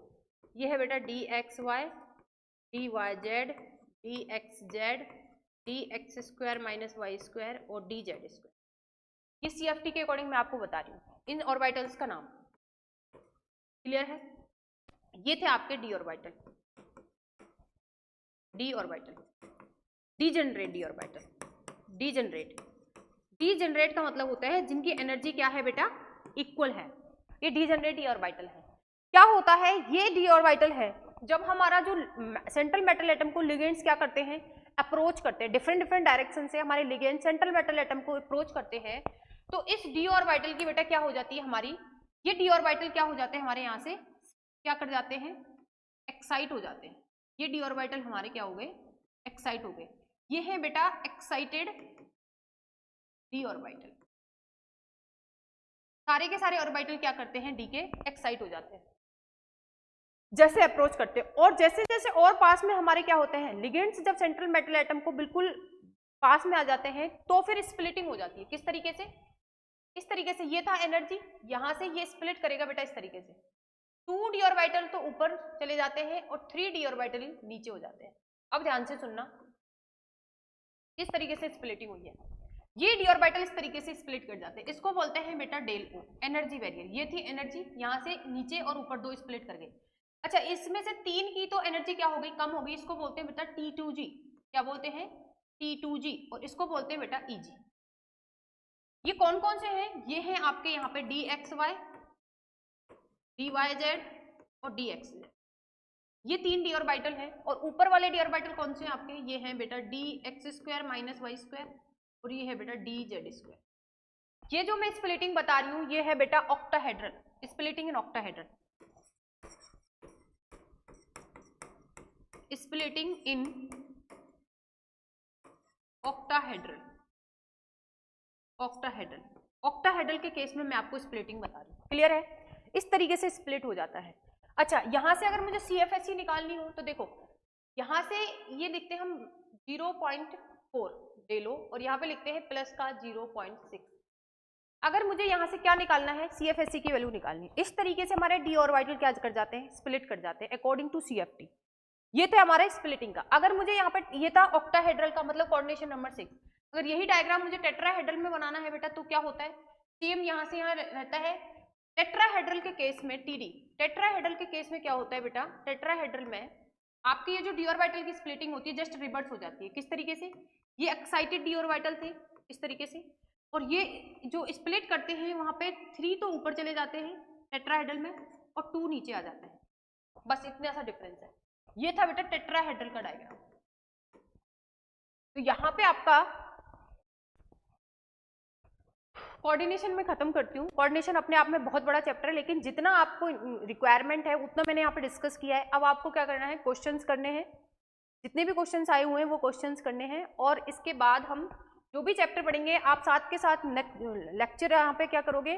ये है बेटा D X Y, D Y Z, D X Z, D X square minus Y square और डी जेड स्क्वायर। ये CFT के अकॉर्डिंग मैं आपको बता रही हूँ इन ऑर्बिटल्स का नाम। क्लियर है? ये थे आपके D orbital, D orbital, degenerate D orbital, degenerate. Degenerate का मतलब होता है जिनकी एनर्जी क्या है बेटा, इक्वल है, ये डीजेनरेट डी ऑर्बिटल है। क्या होता है, ये डी ऑर्बिटल है जब हमारा जो सेंट्रल मेटल एटम को लिगेंड्स क्या करते हैं, अप्रोच करते हैं, डिफरेंट डिफरेंट डायरेक्शन से हमारे लिगेंड सेंट्रल मेटल एटम को अप्रोच करते हैं, तो इस डी ऑर्बिटल की बेटा क्या हो जाती है हमारी, ये डी ऑर्बिटल क्या हो जाते हैं हमारे यहाँ से, क्या कर जाते हैं, एक्साइट हो जाते हैं। ये डी ऑर्बिटल हमारे क्या हो गए, एक्साइट हो गए। ये है बेटा एक्साइटेड डी ऑर्बिटल। सारे के सारे ऑर्बिटल क्या करते हैं, डी के एक्साइट हो जाते हैं जैसे अप्रोच करते हैं। और जैसे जैसे और पास में हमारे क्या होते हैं लिगेंड्स, जब सेंट्रल मेटल एटम को बिल्कुल पास में आ जाते हैं तो फिर स्प्लिटिंग हो जाती है। किस तरीके से, इस तरीके से, ये था एनर्जी, यहां से ये स्प्लिट करेगा बेटा इस तरीके से, 2 डी ऑर्बिटल तो ऊपर चले जाते हैं और 3 डी ऑर्बिटल नीचे हो जाते हैं। अब ध्यान से सुनना, इस तरीके से स्प्लिटिंग हुई है, ये डी ऑर्बिटल इस तरीके से स्प्लिट कर जाते हैं, इसको बोलते हैं बेटा डेल ओ, एनर्जी बैरियर। ये थी एनर्जी, यहाँ से नीचे और ऊपर 2 स्प्लिट कर गए। अच्छा, इसमें से 3 की तो एनर्जी क्या हो गई, कम हो गई, इसको बोलते हैं बेटा T2G। क्या बोलते हैं, T2G, और इसको बोलते हैं बेटा EG। ये कौन कौन से हैं, ये हैं आपके यहाँ पे DXY, DYZ और DXZ, ये 3 डी ऑर्बिटल है। और ऊपर वाले डी ऑर्बिटल कौन से हैं आपके, ये हैं बेटा DX square minus Y square और ये है बेटा DZ स्क्वायर। ये जो मैं स्प्लिटिंग बता रही हूँ ये है बेटा octahedral, splitting in octahedral, splitting in octahedral. Octahedral, octahedral के केस में मैं आपको स्प्लिटिंग बता रही हूँ। क्लियर है? इस तरीके से स्प्लिट हो जाता है। अच्छा, यहां से अगर मुझे CFSE निकालनी हो तो देखो, यहां से ये लिखते हैं हम 0.4 ले लो और यहाँ पे लिखते हैं प्लस का 0.6। अगर मुझे यहाँ से क्या निकालना है, CFSE की वैल्यू निकालनी है, इस तरीके से हमारे डी ऑर्बिटल क्या कर जाते हैं, स्प्लिट कर जाते हैं अकॉर्डिंग टू CFT। ये थे हमारे स्प्लिटिंग का। अगर मुझे यहाँ पे ये था ऑक्टाहेड्रल का मतलब कोऑर्डिनेशन नंबर 6, अगर यही डायग्राम मुझे टेट्राहेड्रल में बनाना है बेटा तो क्या होता है, सेम यहाँ से यहाँ रहता है। टेट्राहेड्रल के केस में TD, टेट्राहेड्रल के केस में क्या होता है बेटा, टेट्राहेड्रल में आपकी ये जो डी ऑर्बिटल की स्प्लिटिंग होती है जस्ट रिवर्स हो जाती है। किस तरीके से, ये एक्साइटेड डी ऑर्बिटल थे इस तरीके से, और ये जो स्प्लिट करते हैं वहां पे 3 तो ऊपर चले जाते हैं टेट्राहेड्रल में और 2 नीचे आ जाता है, बस इतना सा डिफरेंस है। ये था बेटा टेट्राहेड्रल का डायग्राम। तो यहाँ पे आपका कोऑर्डिनेशन में खत्म करती हूँ। कोऑर्डिनेशन अपने आप में बहुत बड़ा चैप्टर है, लेकिन जितना आपको रिक्वायरमेंट है उतना मैंने यहाँ पे डिस्कस किया है। अब आपको क्या करना है, क्वेश्चंस करने हैं, जितने भी क्वेश्चंस आए हुए हैं वो क्वेश्चंस करने हैं, और इसके बाद हम जो भी चैप्टर पढ़ेंगे आप साथ के साथ लेक्चर यहाँ पे क्या करोगे,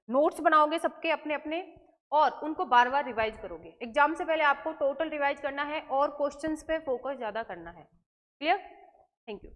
नोट्स बनाओगे सबके अपने अपने, और उनको बार बार रिवाइज करोगे। एग्जाम से पहले आपको टोटल रिवाइज करना है और क्वेश्चंस पे फोकस ज़्यादा करना है। क्लियर? Thank you.